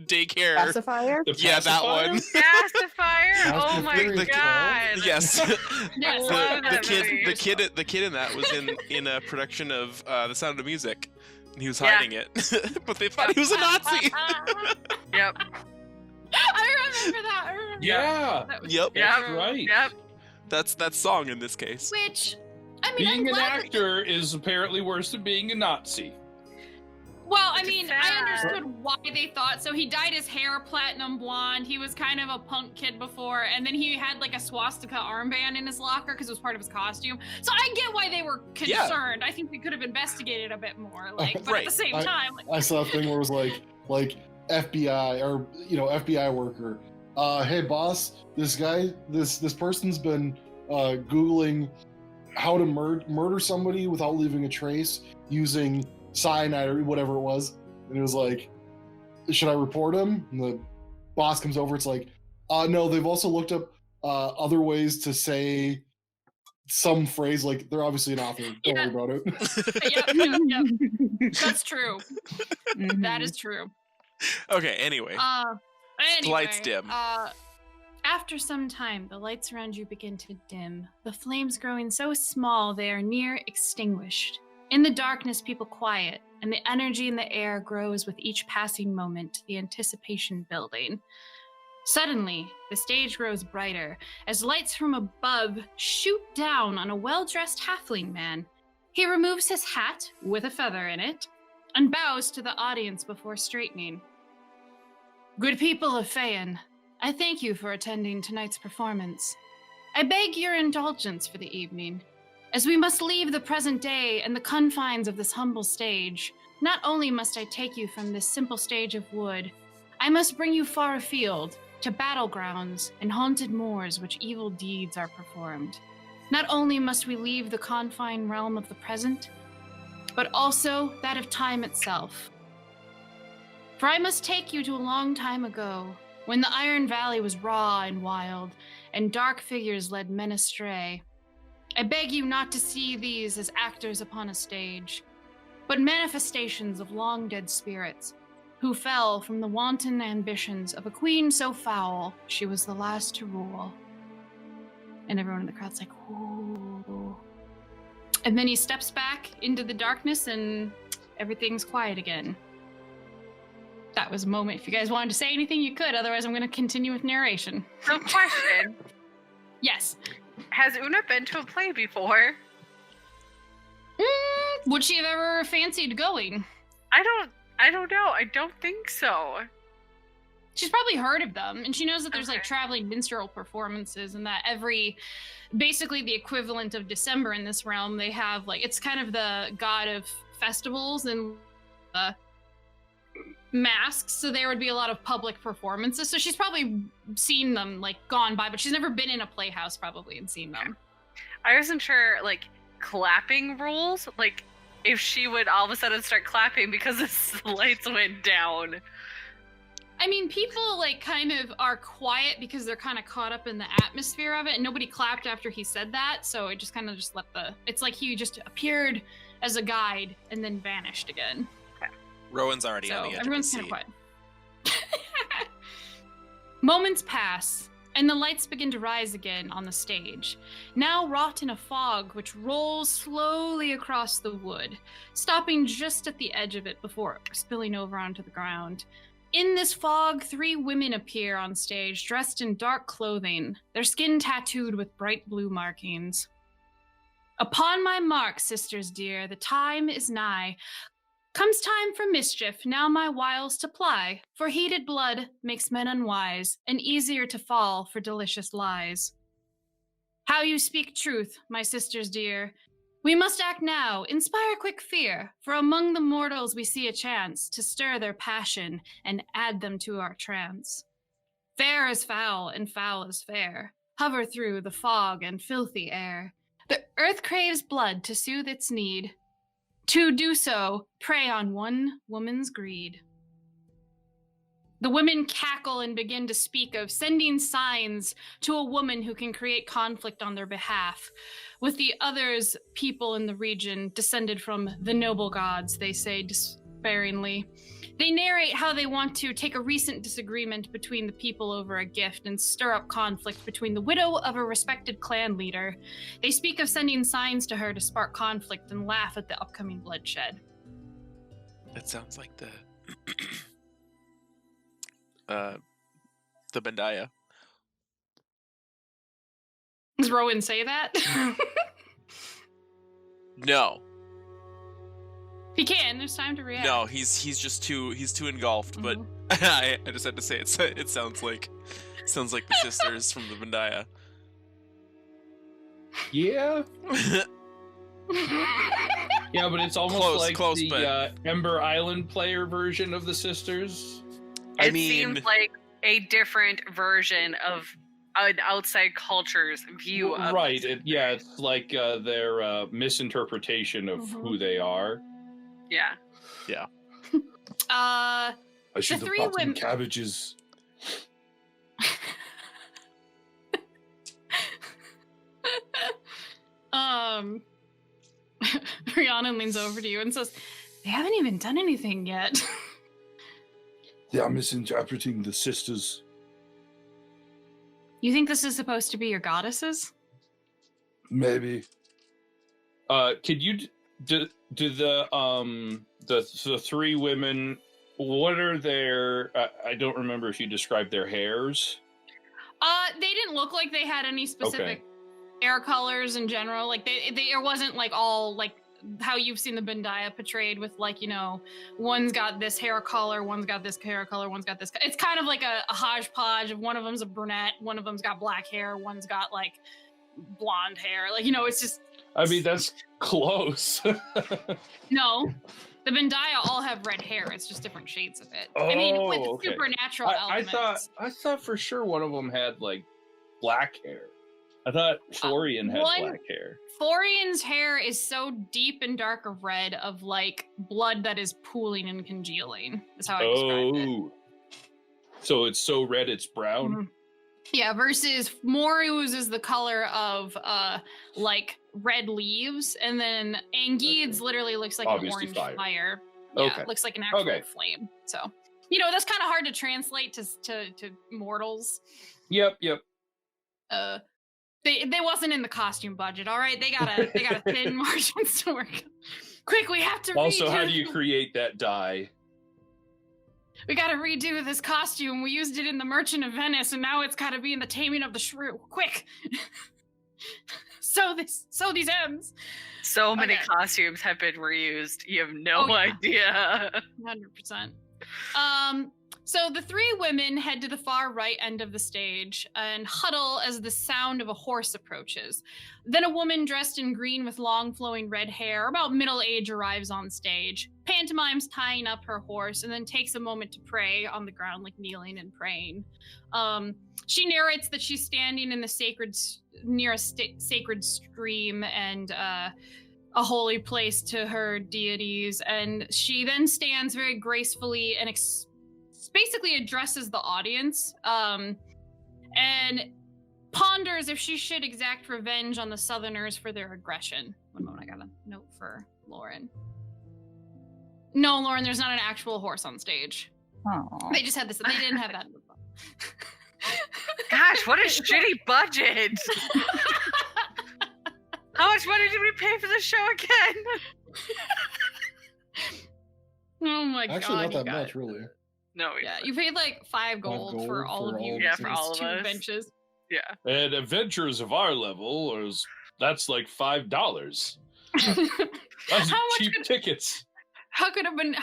daycare pacifier? Yeah, that one. Pacifier. Oh my god. Yes. Yes. The kid in that was in a production of The Sound of Music, and he was hiding it, but they thought he was a Nazi. Yep. I remember that. Yeah. Yep. That's right. Yep. That's Song in this case. Which, I mean, being an actor is apparently worse than being a Nazi. Well, I mean, I understood why they thought so. He dyed his hair platinum blonde. He was kind of a punk kid before, and then he had like a swastika armband in his locker because it was part of his costume. So I get why they were concerned. I think we could have investigated a bit more, but at the same time, I saw a thing where it was like FBI or FBI worker. Hey boss, this guy, this person's been Googling how to murder somebody without leaving a trace using cyanide or whatever it was, and it was like, should I report him? And the boss comes over, it's like, no, they've also looked up other ways to say some phrase, like they're obviously an author, don't worry about it. Yep. That's true. That is true. Okay, anyway. Lights dim. After some time, the lights around you begin to dim, the flames growing so small they are near extinguished. In the darkness, people quiet, and the energy in the air grows with each passing moment, the anticipation building. Suddenly, the stage grows brighter as lights from above shoot down on a well-dressed halfling man. He removes his hat with a feather in it and bows to the audience before straightening. Good people of Fehan, I thank you for attending tonight's performance. I beg your indulgence for the evening, as we must leave the present day and the confines of this humble stage. Not only must I take you from this simple stage of wood, I must bring you far afield, to battlegrounds and haunted moors which evil deeds are performed. Not only must we leave the confined realm of the present, but also that of time itself. For I must take you to a long time ago, when the Iron Valley was raw and wild, and dark figures led men astray. I beg you not to see these as actors upon a stage, but manifestations of long-dead spirits, who fell from the wanton ambitions of a queen so foul, she was the last to rule. And everyone in the crowd's like, ooh. And then he steps back into the darkness and everything's quiet again. That was a moment. If you guys wanted to say anything, you could. Otherwise, I'm going to continue with narration. So, question. Yes. Has Una been to a play before? Would she have ever fancied going? I don't know. I don't think so. She's probably heard of them, and she knows that there's like traveling minstrel performances, and that basically the equivalent of December in this realm, they have like, it's kind of the god of festivals and masks, so there would be a lot of public performances. So she's probably seen them, like gone by, but she's never been in a playhouse probably and seen them. I wasn't sure, like, clapping rules, like if she would all of a sudden start clapping because the lights went down. I mean, people like kind of are quiet because they're kind of caught up in the atmosphere of it, and nobody clapped after he said that, so it just kind of just it's like he just appeared as a guide and then vanished again. Okay. Rowan's already on the edge everyone's of kind the of quiet. Moments pass, and the lights begin to rise again on the stage, now wrought in a fog which rolls slowly across the wood, stopping just at the edge of it before spilling over onto the ground. In this fog, 3 women appear on stage, dressed in dark clothing, their skin tattooed with bright blue markings. Upon my mark, sisters dear, the time is nigh. Comes time for mischief, now my wiles to ply, for heated blood makes men unwise, and easier to fall for delicious lies. How you speak truth, my sisters dear. We must act now, inspire quick fear, for among the mortals we see a chance to stir their passion and add them to our trance. Fair is foul, and foul is fair, hover through the fog and filthy air. The earth craves blood to soothe its need. To do so, prey on one woman's greed. The women cackle and begin to speak of sending signs to a woman who can create conflict on their behalf, with the others people in the region descended from the noble gods, they say despairingly. They narrate how they want to take a recent disagreement between the people over a gift and stir up conflict between the widow of a respected clan leader. They speak of sending signs to her to spark conflict and laugh at the upcoming bloodshed. That sounds like the Bandaya. Does Rowan say that? No. He can. There's time to react. No, he's just too engulfed. But I just had to say it sounds like the sisters from the Bandaya. Yeah. Yeah, but it's almost close, the Ember Island player version of the sisters. It seems like a different version of an outside culture's view of right. It's like their misinterpretation of who they are. Yeah. Yeah. I should have bought some cabbages. Rhiannon leans over to you and says, "They haven't even done anything yet." They are misinterpreting the sisters. You think this is supposed to be your goddesses? Maybe. Could you do the 3 women What are their? I don't remember if you described their hairs. They didn't look like they had any specific hair colors in general. Like it wasn't like all like how you've seen the Bendiah portrayed with like, you know, one's got this hair color, one's got this hair color, one's got this. It's kind of like a hodgepodge of one of them's a brunette, one of them's got black hair, one's got like blonde hair. Like, you know, it's just. I mean, that's close. No. The Bendiah all have red hair. It's just different shades of it. I mean, with supernatural elements. I thought for sure one of them had like black hair. I thought Florian had black hair. Florian's hair is so deep and dark of red of like blood that is pooling and congealing. Is how I described it. So it's so red it's brown? Mm-hmm. Yeah, versus Moru's is the color of like red leaves, and then Anguide's literally looks like obviously an orange fire. Yeah, looks like an actual flame. So, you know, that's kind of hard to translate to mortals. Yep. They wasn't in the costume budget, all right? They got thin margins to work. Quick, we have to also, how do you create that dye? We gotta redo this costume. We used it in The Merchant of Venice, and now it's gotta be in The Taming of the Shrew. Quick! Sew these ends. So many costumes have been reused. You have no idea. 100%. So the three women head to the far right end of the stage and huddle as the sound of a horse approaches. Then a woman dressed in green with long flowing red hair, about middle age, arrives on stage, pantomimes tying up her horse, and then takes a moment to pray on the ground, like kneeling and praying. She narrates that she's standing in the near a sacred stream and a holy place to her deities, and she then stands very gracefully and basically addresses the audience and ponders if she should exact revenge on the Southerners for their aggression. One moment, I got a note for Lauren. No, Lauren, there's not an actual horse on stage. Aww. They just had this. They didn't have that in the book. Gosh, what a shitty budget! How much money did we pay for the show again? Oh my god! Actually, not that much, really. No, yeah, you paid like 5 gold for all of you. Yeah, for all of 2 us. benches. Yeah. And adventurers of our level that's like $5. That's cheap tickets. How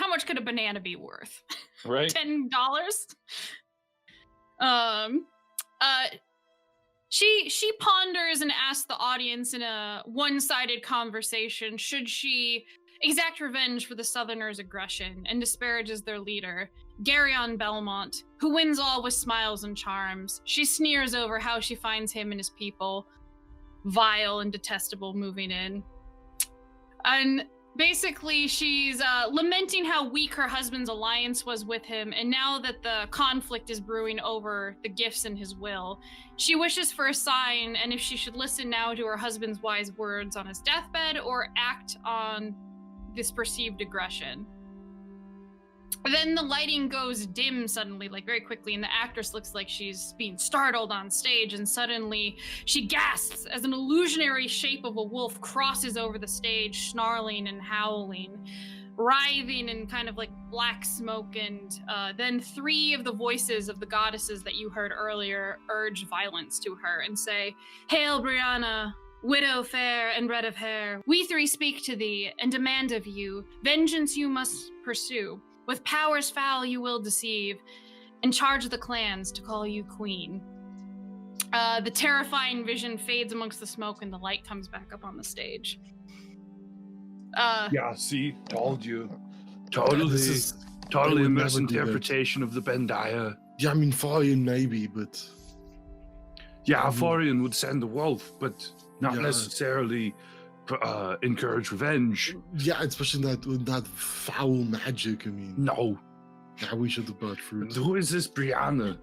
much could a banana be worth? Right. $10. She ponders and asks the audience in a one-sided conversation, should she exact revenge for the Southerners' aggression, and disparages their leader, Garyon Belmont, who wins all with smiles and charms. She sneers over how she finds him and his people vile and detestable moving in. And basically, she's lamenting how weak her husband's alliance was with him, and now that the conflict is brewing over the gifts in his will, she wishes for a sign, and if she should listen now to her husband's wise words on his deathbed, or act on this perceived aggression. Then the lighting goes dim suddenly, like very quickly, and the actress looks like she's being startled on stage, and suddenly she gasps as an illusionary shape of a wolf crosses over the stage, snarling and howling, writhing in kind of like black smoke, and then 3 of the voices of the goddesses that you heard earlier urge violence to her and say, "Hail, Brianna, widow fair and red of hair, we 3 speak to thee and demand of you, vengeance you must pursue. With powers foul you will deceive, and charge the clans to call you queen." The terrifying vision fades amongst the smoke, and the light comes back up on the stage. Yeah, see, told you. Totally a misinterpretation of the Bendiah. Yeah, I mean, Florian maybe, but... Yeah, Florian would send the wolf, but not necessarily encourage revenge. Yeah, especially that foul magic, I mean. No. Yeah, we should have bought fruit. Who is this Brianna?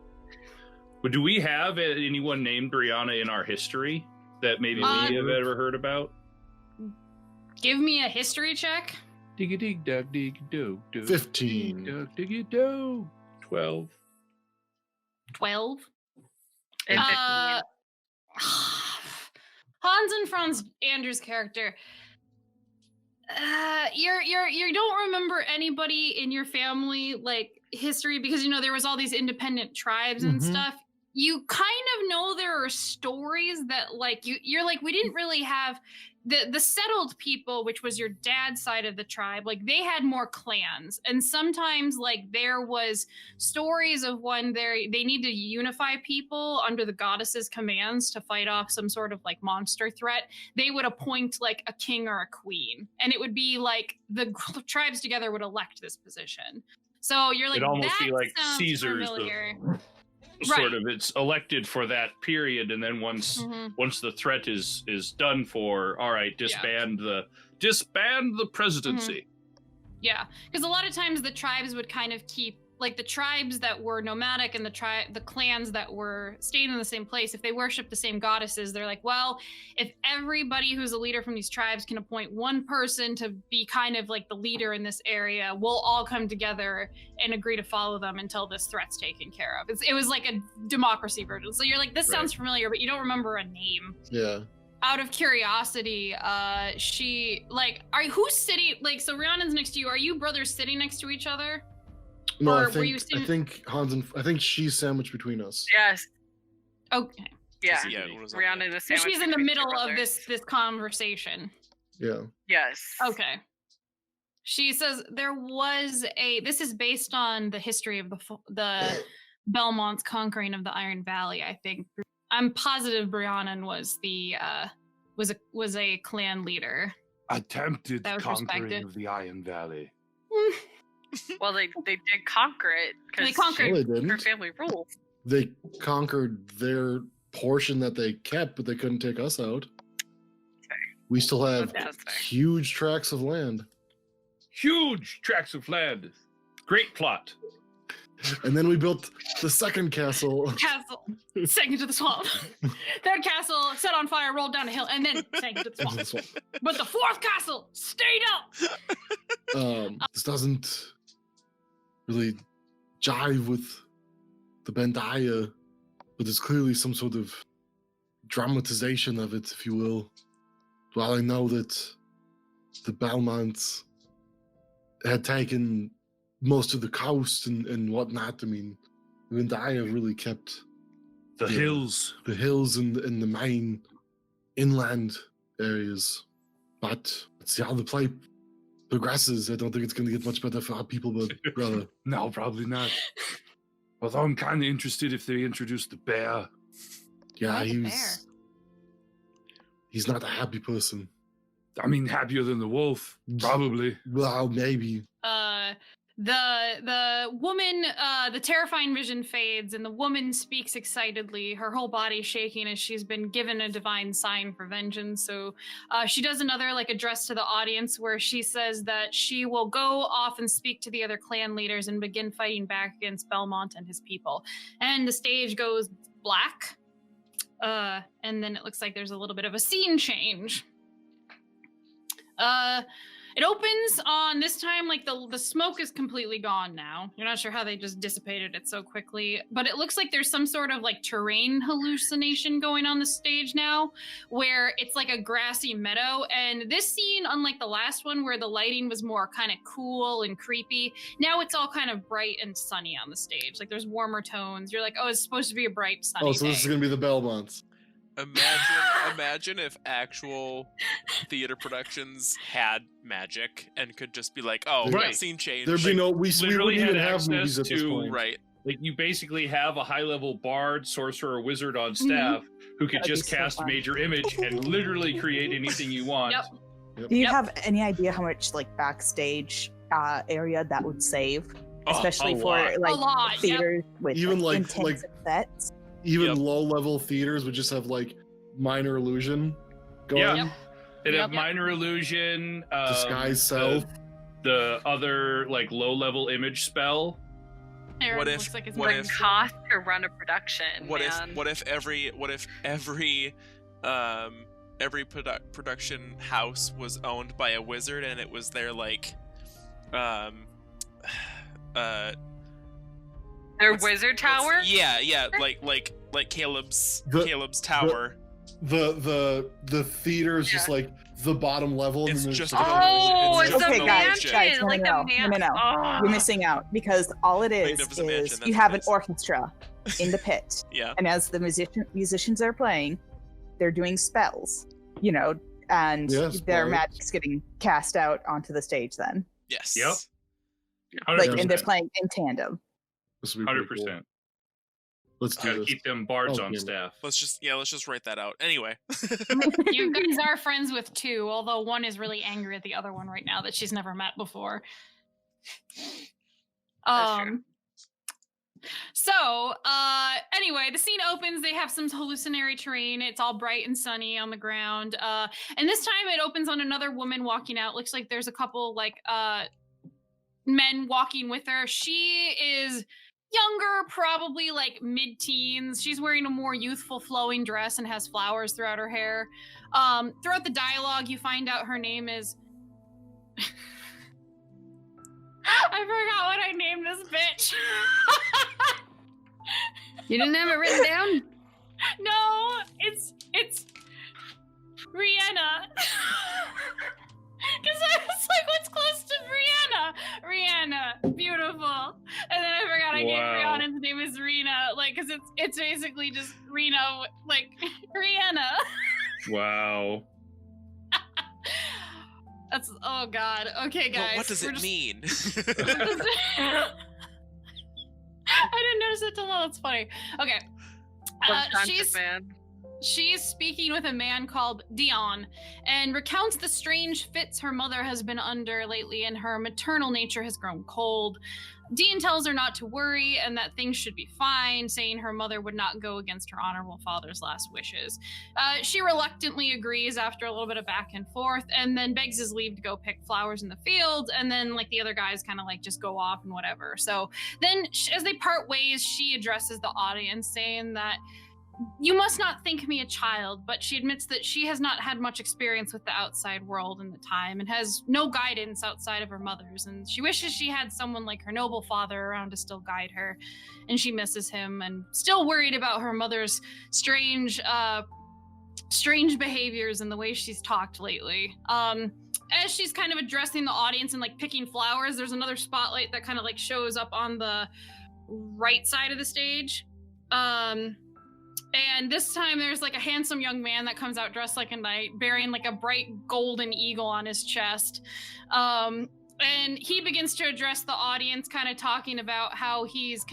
But do we have anyone named Brianna in our history that maybe we have ever heard about? Give me a history check. Dig-a-dig-dug-dig-do. 15. Dig-a-dig-do. 12. 12? And 15. Hans and Franz Andrew's character. You don't remember anybody in your family like history because there was all these independent tribes and stuff. You kind of know there are stories that like you're like we didn't really have the settled people, which was your dad's side of the tribe, like they had more clans, and sometimes like there was stories of when they need to unify people under the goddess's commands to fight off some sort of like monster threat. They would appoint like a king or a queen, and it would be like the tribes together would elect this position. So you're like, it'd almost that be like sounds Caesar's familiar. Sort of, it's elected for that period, and then once the threat is done for, all right, disband the presidency. Yeah, because a lot of times the tribes would kind of keep like the tribes that were nomadic and the clans that were staying in the same place. If they worship the same goddesses, they're like, well, if everybody who's a leader from these tribes can appoint one person to be kind of like the leader in this area, we'll all come together and agree to follow them until this threat's taken care of. It was like a democracy version. So you're like, this sounds familiar, but you don't remember a name. Yeah. Out of curiosity, who's sitting, like, so Rhiannon's next to you. Are you brothers sitting next to each other? No, I think Hans and I think she's sandwiched between us. Yes. Okay. Yeah. Rhiannon is sandwiched. She's in the middle of this conversation. Yeah. Yes. Okay. She says this is based on the history of the Belmont's conquering of the Iron Valley, I think. I'm positive Rhiannon was was a clan leader. Attempted conquering of the Iron Valley. Well, they did conquer it because her family rules. They conquered their portion that they kept, but they couldn't take us out. Okay. We still have huge tracts of land. Huge tracts of land. Great plot. And then we built the second castle. Sank into the swamp. Third castle set on fire, rolled down a hill, and then sank into the swamp. But the fourth castle stayed up. This doesn't really jive with the Bandaya, but there's clearly some sort of dramatization of it, if you will. While I know that the Belmonts had taken most of the coast and whatnot, I mean, the Bandaya really kept the hills and the main inland areas. But let's see how the play progresses. I don't think it's going to get much better for our people, but brother. No, probably not. Although I'm kind of interested if they introduce the bear. Yeah, he's not a happy person. I mean, happier than the wolf, probably. Well, maybe. The woman, the terrifying vision fades, and the woman speaks excitedly, her whole body shaking as she's been given a divine sign for vengeance. So she does another address to the audience where she says that she will go off and speak to the other clan leaders and begin fighting back against Belmont and his people. And the stage goes black, and then it looks like there's a little bit of a scene change. It opens on this time, the smoke is completely gone now. You're not sure how they just dissipated it so quickly, but it looks like there's some sort of terrain hallucination going on the stage now, where it's like a grassy meadow. And this scene, unlike the last one where the lighting was more kind of cool and creepy, now it's all kind of bright and sunny on the stage. Like there's warmer tones. You're like, oh, it's supposed to be a bright, sunny day. This is going to be the Belmonts. Imagine if actual theater productions had magic and could just be like, oh, scene change. There'd be no, we wouldn't even have movies at this point. Right. Like you basically have a high-level bard, sorcerer, or wizard on staff who could just cast major image and literally create anything you want. Yep. Do you have any idea how much backstage area that would save? Especially for theaters with even intensive sets. Even low-level theaters would just have minor illusion going. Yeah, it'd have minor illusion. Disguise self. The other low-level image spell. What if cost to run a production? What if every production house was owned by a wizard and it was their their wizard tower? Yeah, like Caleb's tower. the theater is just like the bottom level. It's and just there's it's okay, a guys, like no, the man. no. Oh. You're missing out because all it is Magnificent Mansion, is that's you what have it an is. orchestra in the pit, Yeah. and as the musicians are playing, they're doing spells, and Yes, their right. magic's getting cast out onto the stage. Then, Yes. Yep. and they're 100%. playing in tandem. This would be pretty cool. 100%. Let's do Gotta this. keep them bards on Okay. staff. Let's just write that out. Anyway. You guys are friends with two, although one is really angry at the other one right now that she's never met before. That's true. So, anyway, the scene opens. They have some hallucinatory terrain. It's all bright and sunny on the ground. And this time it opens on another woman walking out. Looks like there's a couple, men walking with her. She is younger, probably like mid-teens. She's wearing a more youthful flowing dress and has flowers throughout her hair. Throughout the dialogue, you find out her name is... I forgot what I named this bitch. You didn't have it written down? No, it's Rihanna. Because I was like, what's close to Rihanna? Beautiful. And then I forgot I gave Rihanna's name is Rena, because it's basically just Rena, Rihanna. Wow. That's, oh god. Okay, guys. But what does it mean? I didn't notice it till now. That's funny. Okay. She's speaking with a man called Dion and recounts the strange fits her mother has been under lately, and her maternal nature has grown cold. Dean tells her not to worry and that things should be fine, saying her mother would not go against her honorable father's last wishes. She reluctantly agrees after a little bit of back and forth, and then begs his leave to go pick flowers in the field, and then the other guys kind of just go off and whatever. So then as they part ways, she addresses the audience saying that you must not think me a child, but she admits that she has not had much experience with the outside world in the time and has no guidance outside of her mother's, and she wishes she had someone like her noble father around to still guide her, and she misses him and still worried about her mother's strange behaviors and the way she's talked lately. As she's kind of addressing the audience and picking flowers, there's another spotlight that kind of shows up on the right side of the stage. And this time there's a handsome young man that comes out dressed like a knight, bearing a bright golden eagle on his chest. And he begins to address the audience, kind of talking about how he's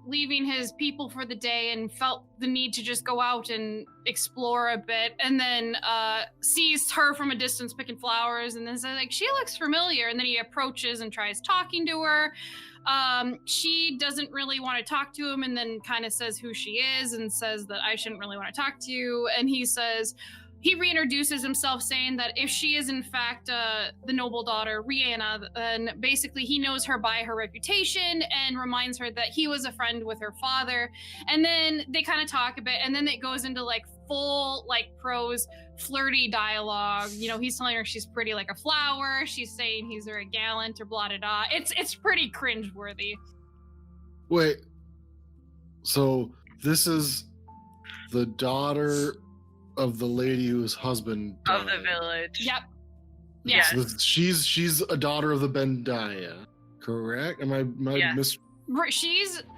leaving his people for the day and felt the need to just go out and explore a bit, and then sees her from a distance picking flowers, and then says she looks familiar, and then he approaches and tries talking to her. She doesn't really want to talk to him, and then kind of says who she is and says that I shouldn't really want to talk to you. And he reintroduces himself, saying that if she is in fact the noble daughter Rihanna, then basically he knows her by her reputation and reminds her that he was a friend with her father. And then they kind of talk a bit, and then it goes into full prose flirty dialogue. He's telling her she's pretty like a flower. She's saying he's very gallant or blah da da. It's pretty cringeworthy. Wait, so this is the daughter of the lady whose husband died. Of the village. Yep. Yeah. So she's a daughter of the Bendaya, correct? Am I Yeah.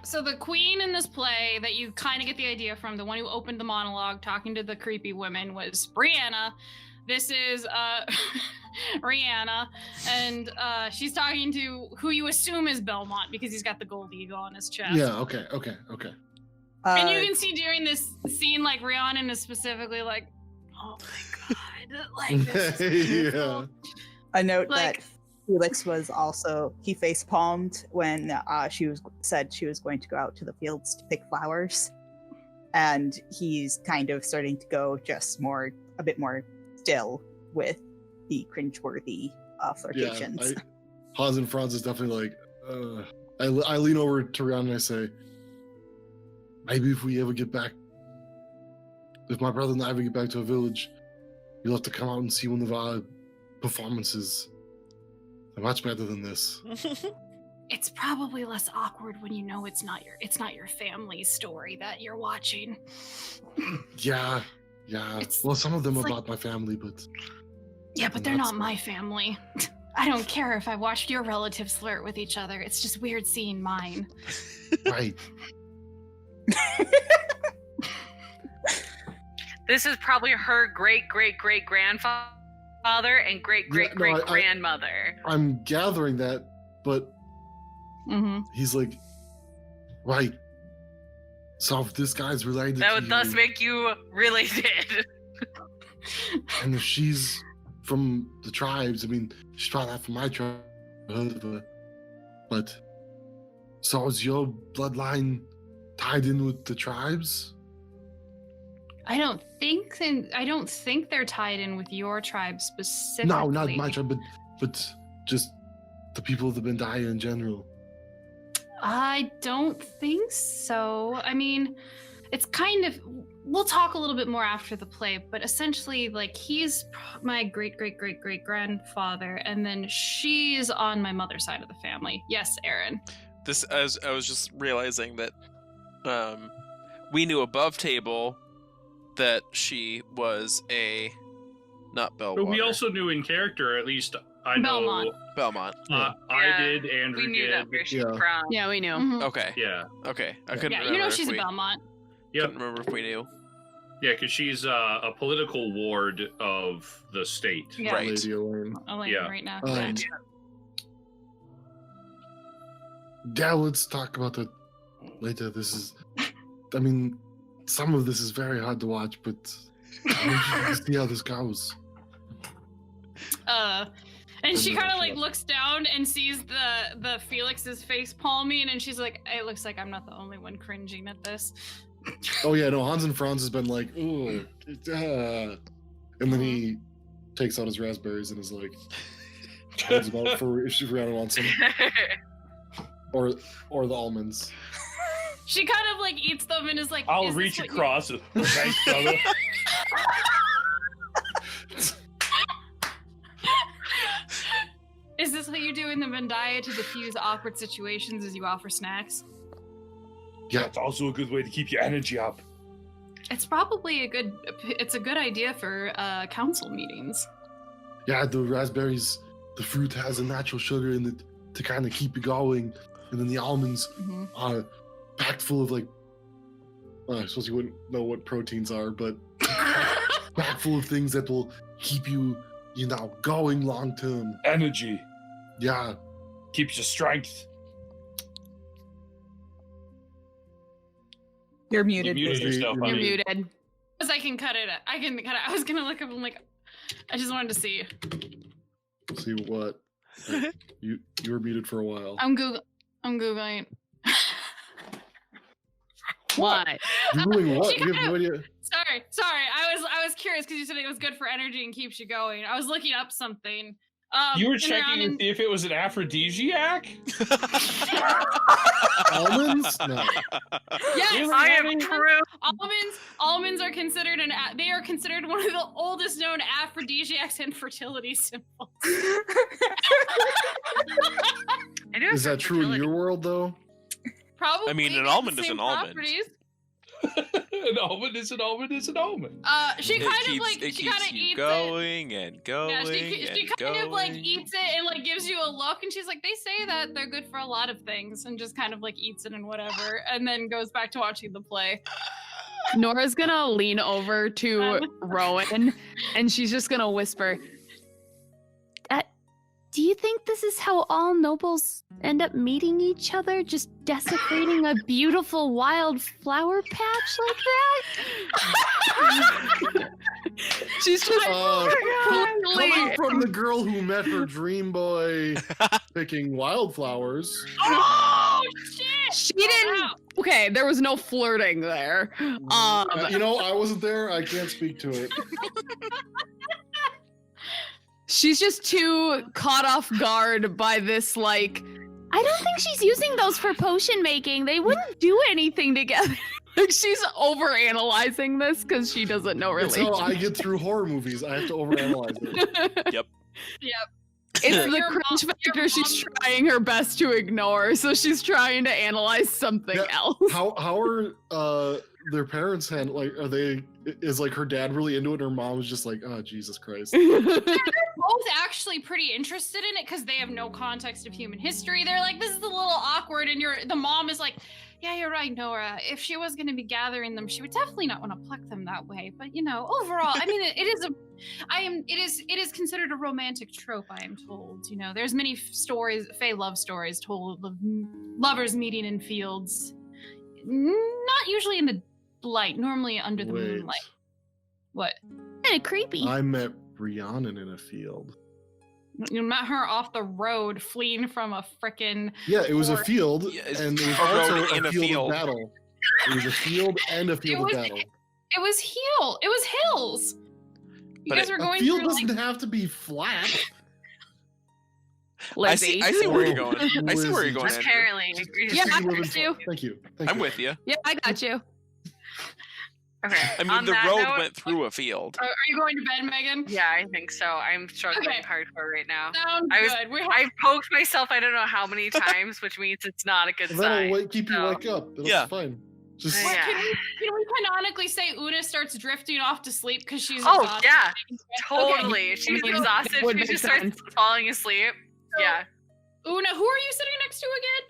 So the queen in this play that you kind of get the idea from, the one who opened the monologue talking to the creepy women, was Brianna. This is Rihanna, and she's talking to who you assume is Belmont because he's got the gold eagle on his chest. Yeah, okay. And you can see during this scene, Rihanna is specifically oh my god, this is Yeah. A note that Felix was also, he face palmed when she said she was going to go out to the fields to pick flowers, and he's kind of starting to go just a bit more still with the cringeworthy flirtations. Yeah, Hans and Franz is definitely I lean over to Rihanna and I say, maybe if we ever get back, if my brother and I ever get back to a village, you'll have to come out and see one of our performances. They're much better than this. it's probably less awkward when you know it's not your family's story that you're watching. Yeah. Well, some of them are about my family, but... Yeah, but they're not my family. I don't care if I watched your relatives flirt with each other. It's just weird seeing mine. Right. This is probably her great-great-great-grandfather and great-great-great-grandmother. I'm gathering that, but he's like, right. So if this guy's related that to would thus make you related. And if she's from the tribes, I mean, she's probably not from my tribe, but so is your bloodline tied in with the tribes? I don't think they're tied in with your tribe specifically. No, not my tribe, but just the people that have been dying in general. I don't think so. I mean, it's kind of... We'll talk a little bit more after the play, but essentially, like, he's my great-great-great-great-grandfather, and then she's on my mother's side of the family. Yes, Aaron. I was just realizing that we knew above table that she was not Bellwater. But we also knew in character, at least I know... Belmont. I did, Andrew we knew did. that where she's from. Yeah, we knew. Mm-hmm. Okay. Yeah. Okay. I couldn't remember. You know she's a Belmont. Yep. Couldn't remember if we knew. Yeah, because she's a political ward of the state. Yeah. Right. Lady Elaine. Right now. Yeah, let's talk about that later. This is, I mean, some of this is very hard to watch, but I'm interested to see how this goes. And she kind of like looks down and sees the Felix's face palming, and she's like, "It looks like I'm not the only one cringing at this." Oh yeah, no, Hans and Franz has been like, ooh, and then he takes out his raspberries and is like, holds them out for if she really wants them, or the almonds. She kind of like eats them and is like, I'll reach across. Thanks, brother. Is this what you do in the Vendaya to diffuse awkward situations as you offer snacks? Yeah, it's also a good way to keep your energy up. It's probably a good idea for council meetings. Yeah, the raspberries, the fruit has a natural sugar in it to kind of keep you going, and then the almonds are packed full of like, I suppose you wouldn't know what proteins are, but packed full of things that will keep you, going long term. Energy. Yeah. Keeps your strength. You're muted. You muted yourself, You're honey. muted. Because I can cut it. I was gonna look up and like, I just wanted to see. See what? You were muted for a while. I'm googling. What? Googling what? She You have kinda- no idea. Sorry. I was curious because you said it was good for energy and keeps you going. I was looking up something. You were and checking if it was an aphrodisiac? Almonds? No. Yes, I am true. Almonds are considered they are considered one of the oldest known aphrodisiacs and fertility symbols. Is that true in your world though? Probably. I mean, an they have almond the is same an almond. properties. An almond is an almond is an almond. She kind of like it she keeps kind of you eats going it. and going. Yeah, she and kind going. of like eats it and like gives you a look, and she's like, they say that they're good for a lot of things, and just kind of like eats it and whatever, and then goes back to watching the play. Nora's gonna lean over to Rowan, and she's just gonna whisper, do you think this is how all nobles end up meeting each other? Just desecrating a beautiful wild flower patch like that? She's just coming from the girl who met her dream boy picking wildflowers. Oh shit! She didn't. Okay, there was no flirting there. I wasn't there. I can't speak to it. She's just too caught off guard by this, like, I don't think she's using those for potion making. They wouldn't do anything together. Like, she's overanalyzing this because she doesn't know That's really. how I get through horror movies. I have to overanalyze it. Yep. It's the cringe factor she's trying her best to ignore, so she's trying to analyze something else. How are their parents are they, is like her dad really into it and her mom is just like, oh Jesus Christ. They're both actually pretty interested in it because they have no context of human history. They're like, this is a little awkward, and the mom is like, yeah, you're right, Nora. If she was going to be gathering them, she would definitely not want to pluck them that way. But overall, I mean, it is considered a romantic trope. I am told. There's many stories, Fey love stories, told of lovers meeting in fields, not usually in the light, normally under the moonlight. What? Kind of creepy. I met Rhiannon in a field. You met her off the road, fleeing from a frickin'. Yeah, it was a field, and it was also a field of battle. It was a field and a field of battle. It was hills. You guys were going through. A field through, doesn't have to be flat. I see where you're going. I see where you're going. Apparently. Yeah, I got you. Thank you. I'm with you. Yeah, I got you. Okay. I mean, the road went through a field. Are you going to bed, Megan? Yeah, I think so. I'm struggling hardcore right now. Sounds good. I've poked myself I don't know how many times, which means it's not a good sign. That'll keep you wake up. That's fine. Just... Can we canonically say Una starts drifting off to sleep because she's exhausted? Yeah, totally. Okay. She's exhausted. She just starts falling asleep. So, yeah. Una, who are you sitting next to again?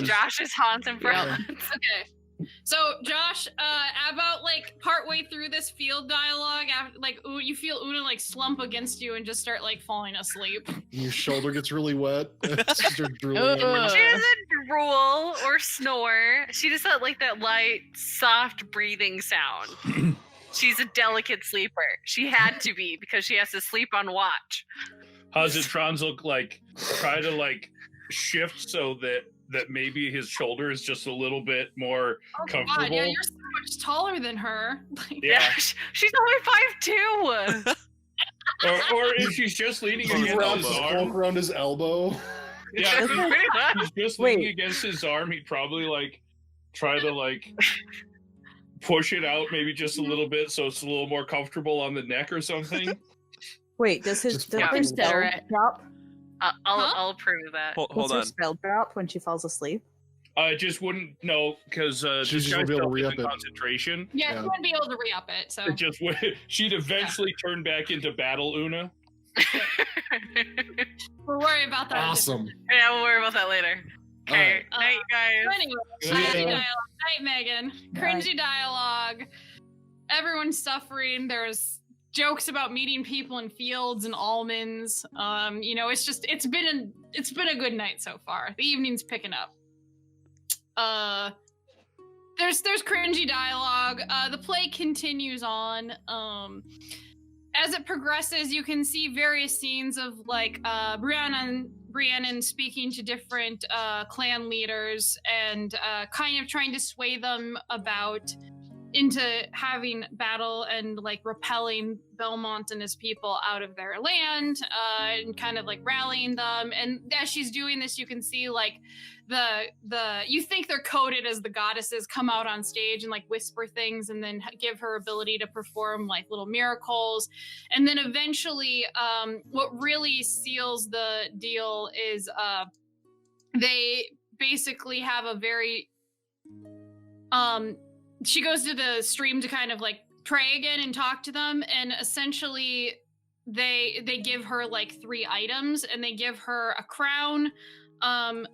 Josh is Hans and Franz. Okay. So Josh, about partway through this field dialogue, you feel Una slump against you and just start falling asleep. Your shoulder gets really wet. She doesn't drool or snore. She just has that light, soft breathing sound. She's a delicate sleeper. She had to be because she has to sleep on watch. How's it, Trons look try to shift so that maybe his shoulder is just a little bit more comfortable. God, yeah, you're so much taller than her. Yeah. She's only 5'2". or if she's just leaning against his arm. Around his elbow. Yeah, if he's just leaning against his arm, he'd probably try to push it out maybe just a little bit so it's a little more comfortable on the neck or something. Wait, does his spell drop? I'll approve that. Hold on. Her spell drop when she falls asleep? I just wouldn't know because she's just be able to re-up it. Concentration. Yeah, she wouldn't be able to re-up it. So she'd eventually turn back into battle Una. We'll worry about that. Awesome. Yeah, we'll worry about that later. Okay, night, guys. Anyway, cringy dialogue. Night, Megan. Cringy dialogue. Everyone's suffering. There's jokes about meeting people in fields and almonds. It's been a good night so far. The evening's picking up. There's cringy dialogue. The play continues on. As it progresses, you can see various scenes of Rhiannon speaking to different clan leaders and kind of trying to sway them into having battle and repelling Belmont and his people out of their land, and kind of rallying them. And as she's doing this, you can see you think they're coded as the goddesses come out on stage and whisper things and then give her ability to perform little miracles. And then eventually, what really seals the deal is they basically have a very she goes to the stream to kind of pray again and talk to them, and essentially they give her 3 items, and they give her a crown, a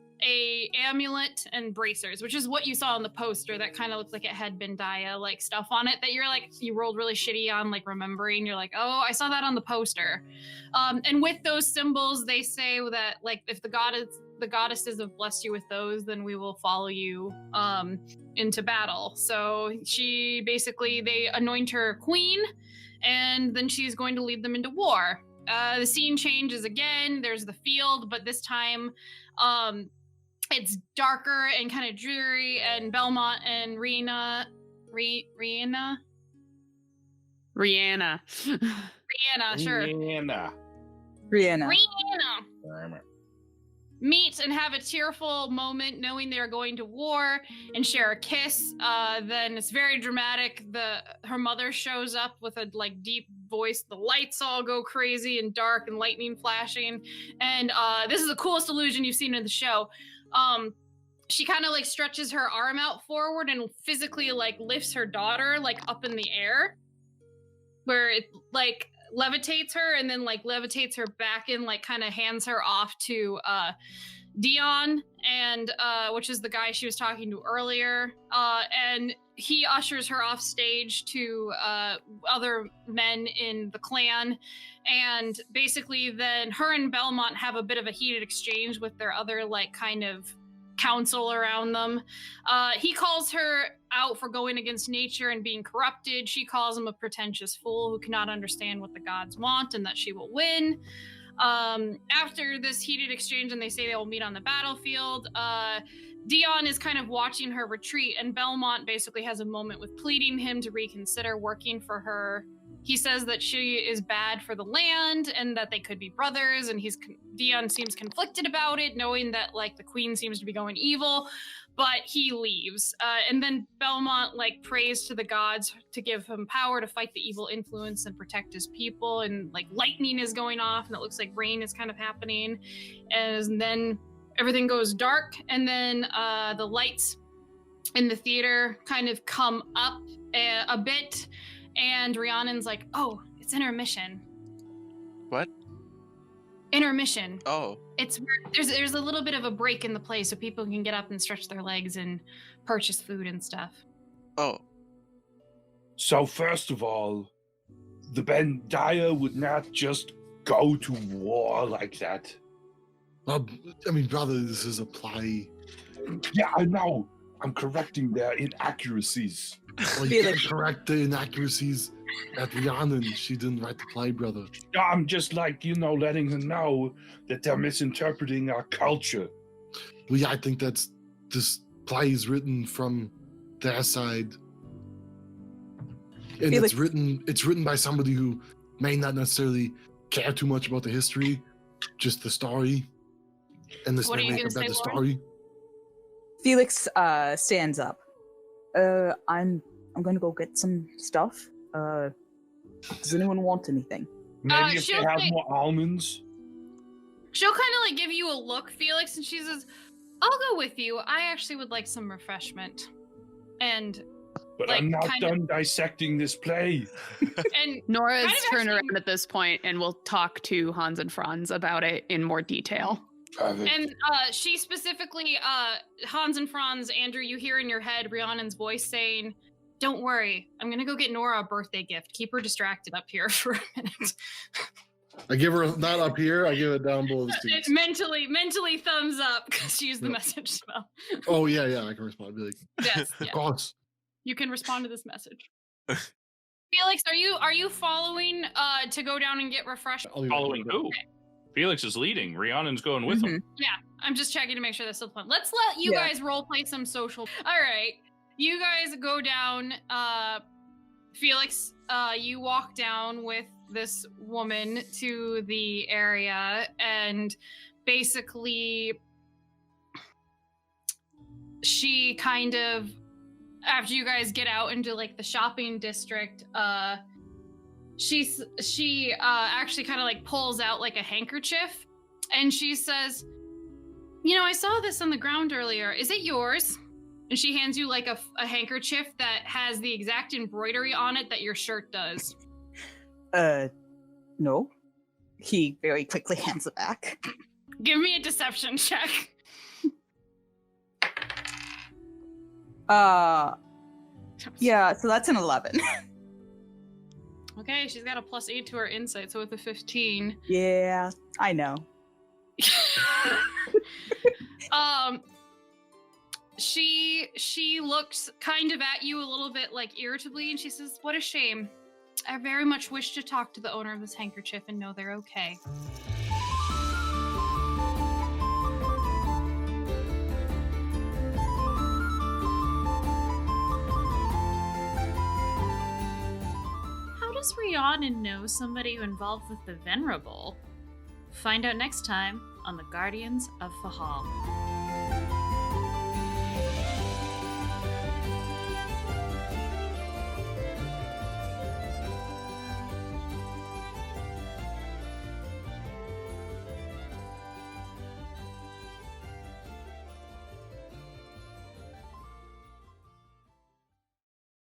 amulet, and bracers, which is what you saw on the poster that kind of looked like it had been Daya stuff on it that you're you rolled really shitty on remembering. You're oh, I saw that on the poster. And with those symbols, they say that if the goddesses have blessed you with those, then we will follow you into battle. So they anoint her queen, and then she's going to lead them into war. The scene changes again. There's the field, but this time it's darker and kind of dreary, and Belmont and Rihanna, sure. Rihanna. Meet and have a tearful moment knowing they're going to war and share a kiss. Then it's very dramatic. Her mother shows up with a deep voice, the lights all go crazy and dark and lightning flashing. And this is the coolest illusion you've seen in the show. She kind of like stretches her arm out forward and physically like lifts her daughter like up in the air, where it like levitates her and then like levitates her back and like kind of hands her off to Dion, and which is the guy she was talking to earlier, and he ushers her off stage to other men in the clan, and basically then her and Belmont have a bit of a heated exchange with their other like kind of council around them. He calls her out for going against nature and being corrupted. She calls him a pretentious fool who cannot understand what the gods want and that she will win. After this heated exchange, and they say they will meet on the battlefield, Dion is kind of watching her retreat, and Belmont basically has a moment with pleading him to reconsider working for her. He says that she is bad for the land and that they could be brothers, and Dion seems conflicted about it, knowing that like the queen seems to be going evil, but he leaves. And then Belmont like prays to the gods to give him power to fight the evil influence and protect his people, and like lightning is going off and it looks like rain is kind of happening. And then everything goes dark, and then the lights in the theater kind of come up a bit. And Rhiannon's like, oh, it's intermission. What? Intermission. Oh. It's where there's a little bit of a break in the play so people can get up and stretch their legs and purchase food and stuff. Oh. So first of all, the Bendiah would not just go to war like that. I mean, brother, this is a play. Yeah, I know. I'm correcting their inaccuracies. Well, you can't correct the inaccuracies at Rhiannon. She didn't write the play, brother. I'm just like, letting them know that they're misinterpreting our culture. Well, yeah, I think this play is written from their side. And it's written by somebody who may not necessarily care too much about the history, just the story. And this may make a better story. Felix stands up. I'm going to go get some stuff. Does anyone want anything? Maybe if they have more almonds. She'll kind of like give you a look, Felix, and she says, "I'll go with you. I actually would like some refreshment." And but I'm not done dissecting this play. And Nora's turned around at this point and will talk to Hans and Franz about it in more detail. And she specifically, Hans and Franz, Andrew, you hear in your head Rhiannon's voice saying, "Don't worry, I'm gonna go get Nora a birthday gift. Keep her distracted up here for a minute." I give her not up here, I give it down below the seats. Mentally thumbs up, because she used the message spell. Oh, yeah, I can respond. Be like, yes, of course. You can respond to this message. Felix, are you following to go down and get refreshed? Following who? Okay. Felix is leading. Rhiannon's going with him. Yeah, I'm just checking to make sure that's still fun. Let's let you guys role play some social. All right, you guys go down. Felix, you walk down with this woman to the area, and basically, she kind of, after you guys get out into like the shopping district, she actually kind of like pulls out like a handkerchief, and she says, I saw this on the ground earlier. Is it yours? And she hands you like a handkerchief that has the exact embroidery on it that your shirt does. No. He very quickly hands it back. Give me a deception check. Yeah, so that's an 11. Okay, she's got a +8 to her insight, so with a 15. Yeah, I know. She looks kind of at you a little bit like irritably, and she says, "What a shame. I very much wish to talk to the owner of this handkerchief and know they're okay." How does Rhiannon know somebody who involved with the Venerable? Find out next time on the Guardians of Fehal.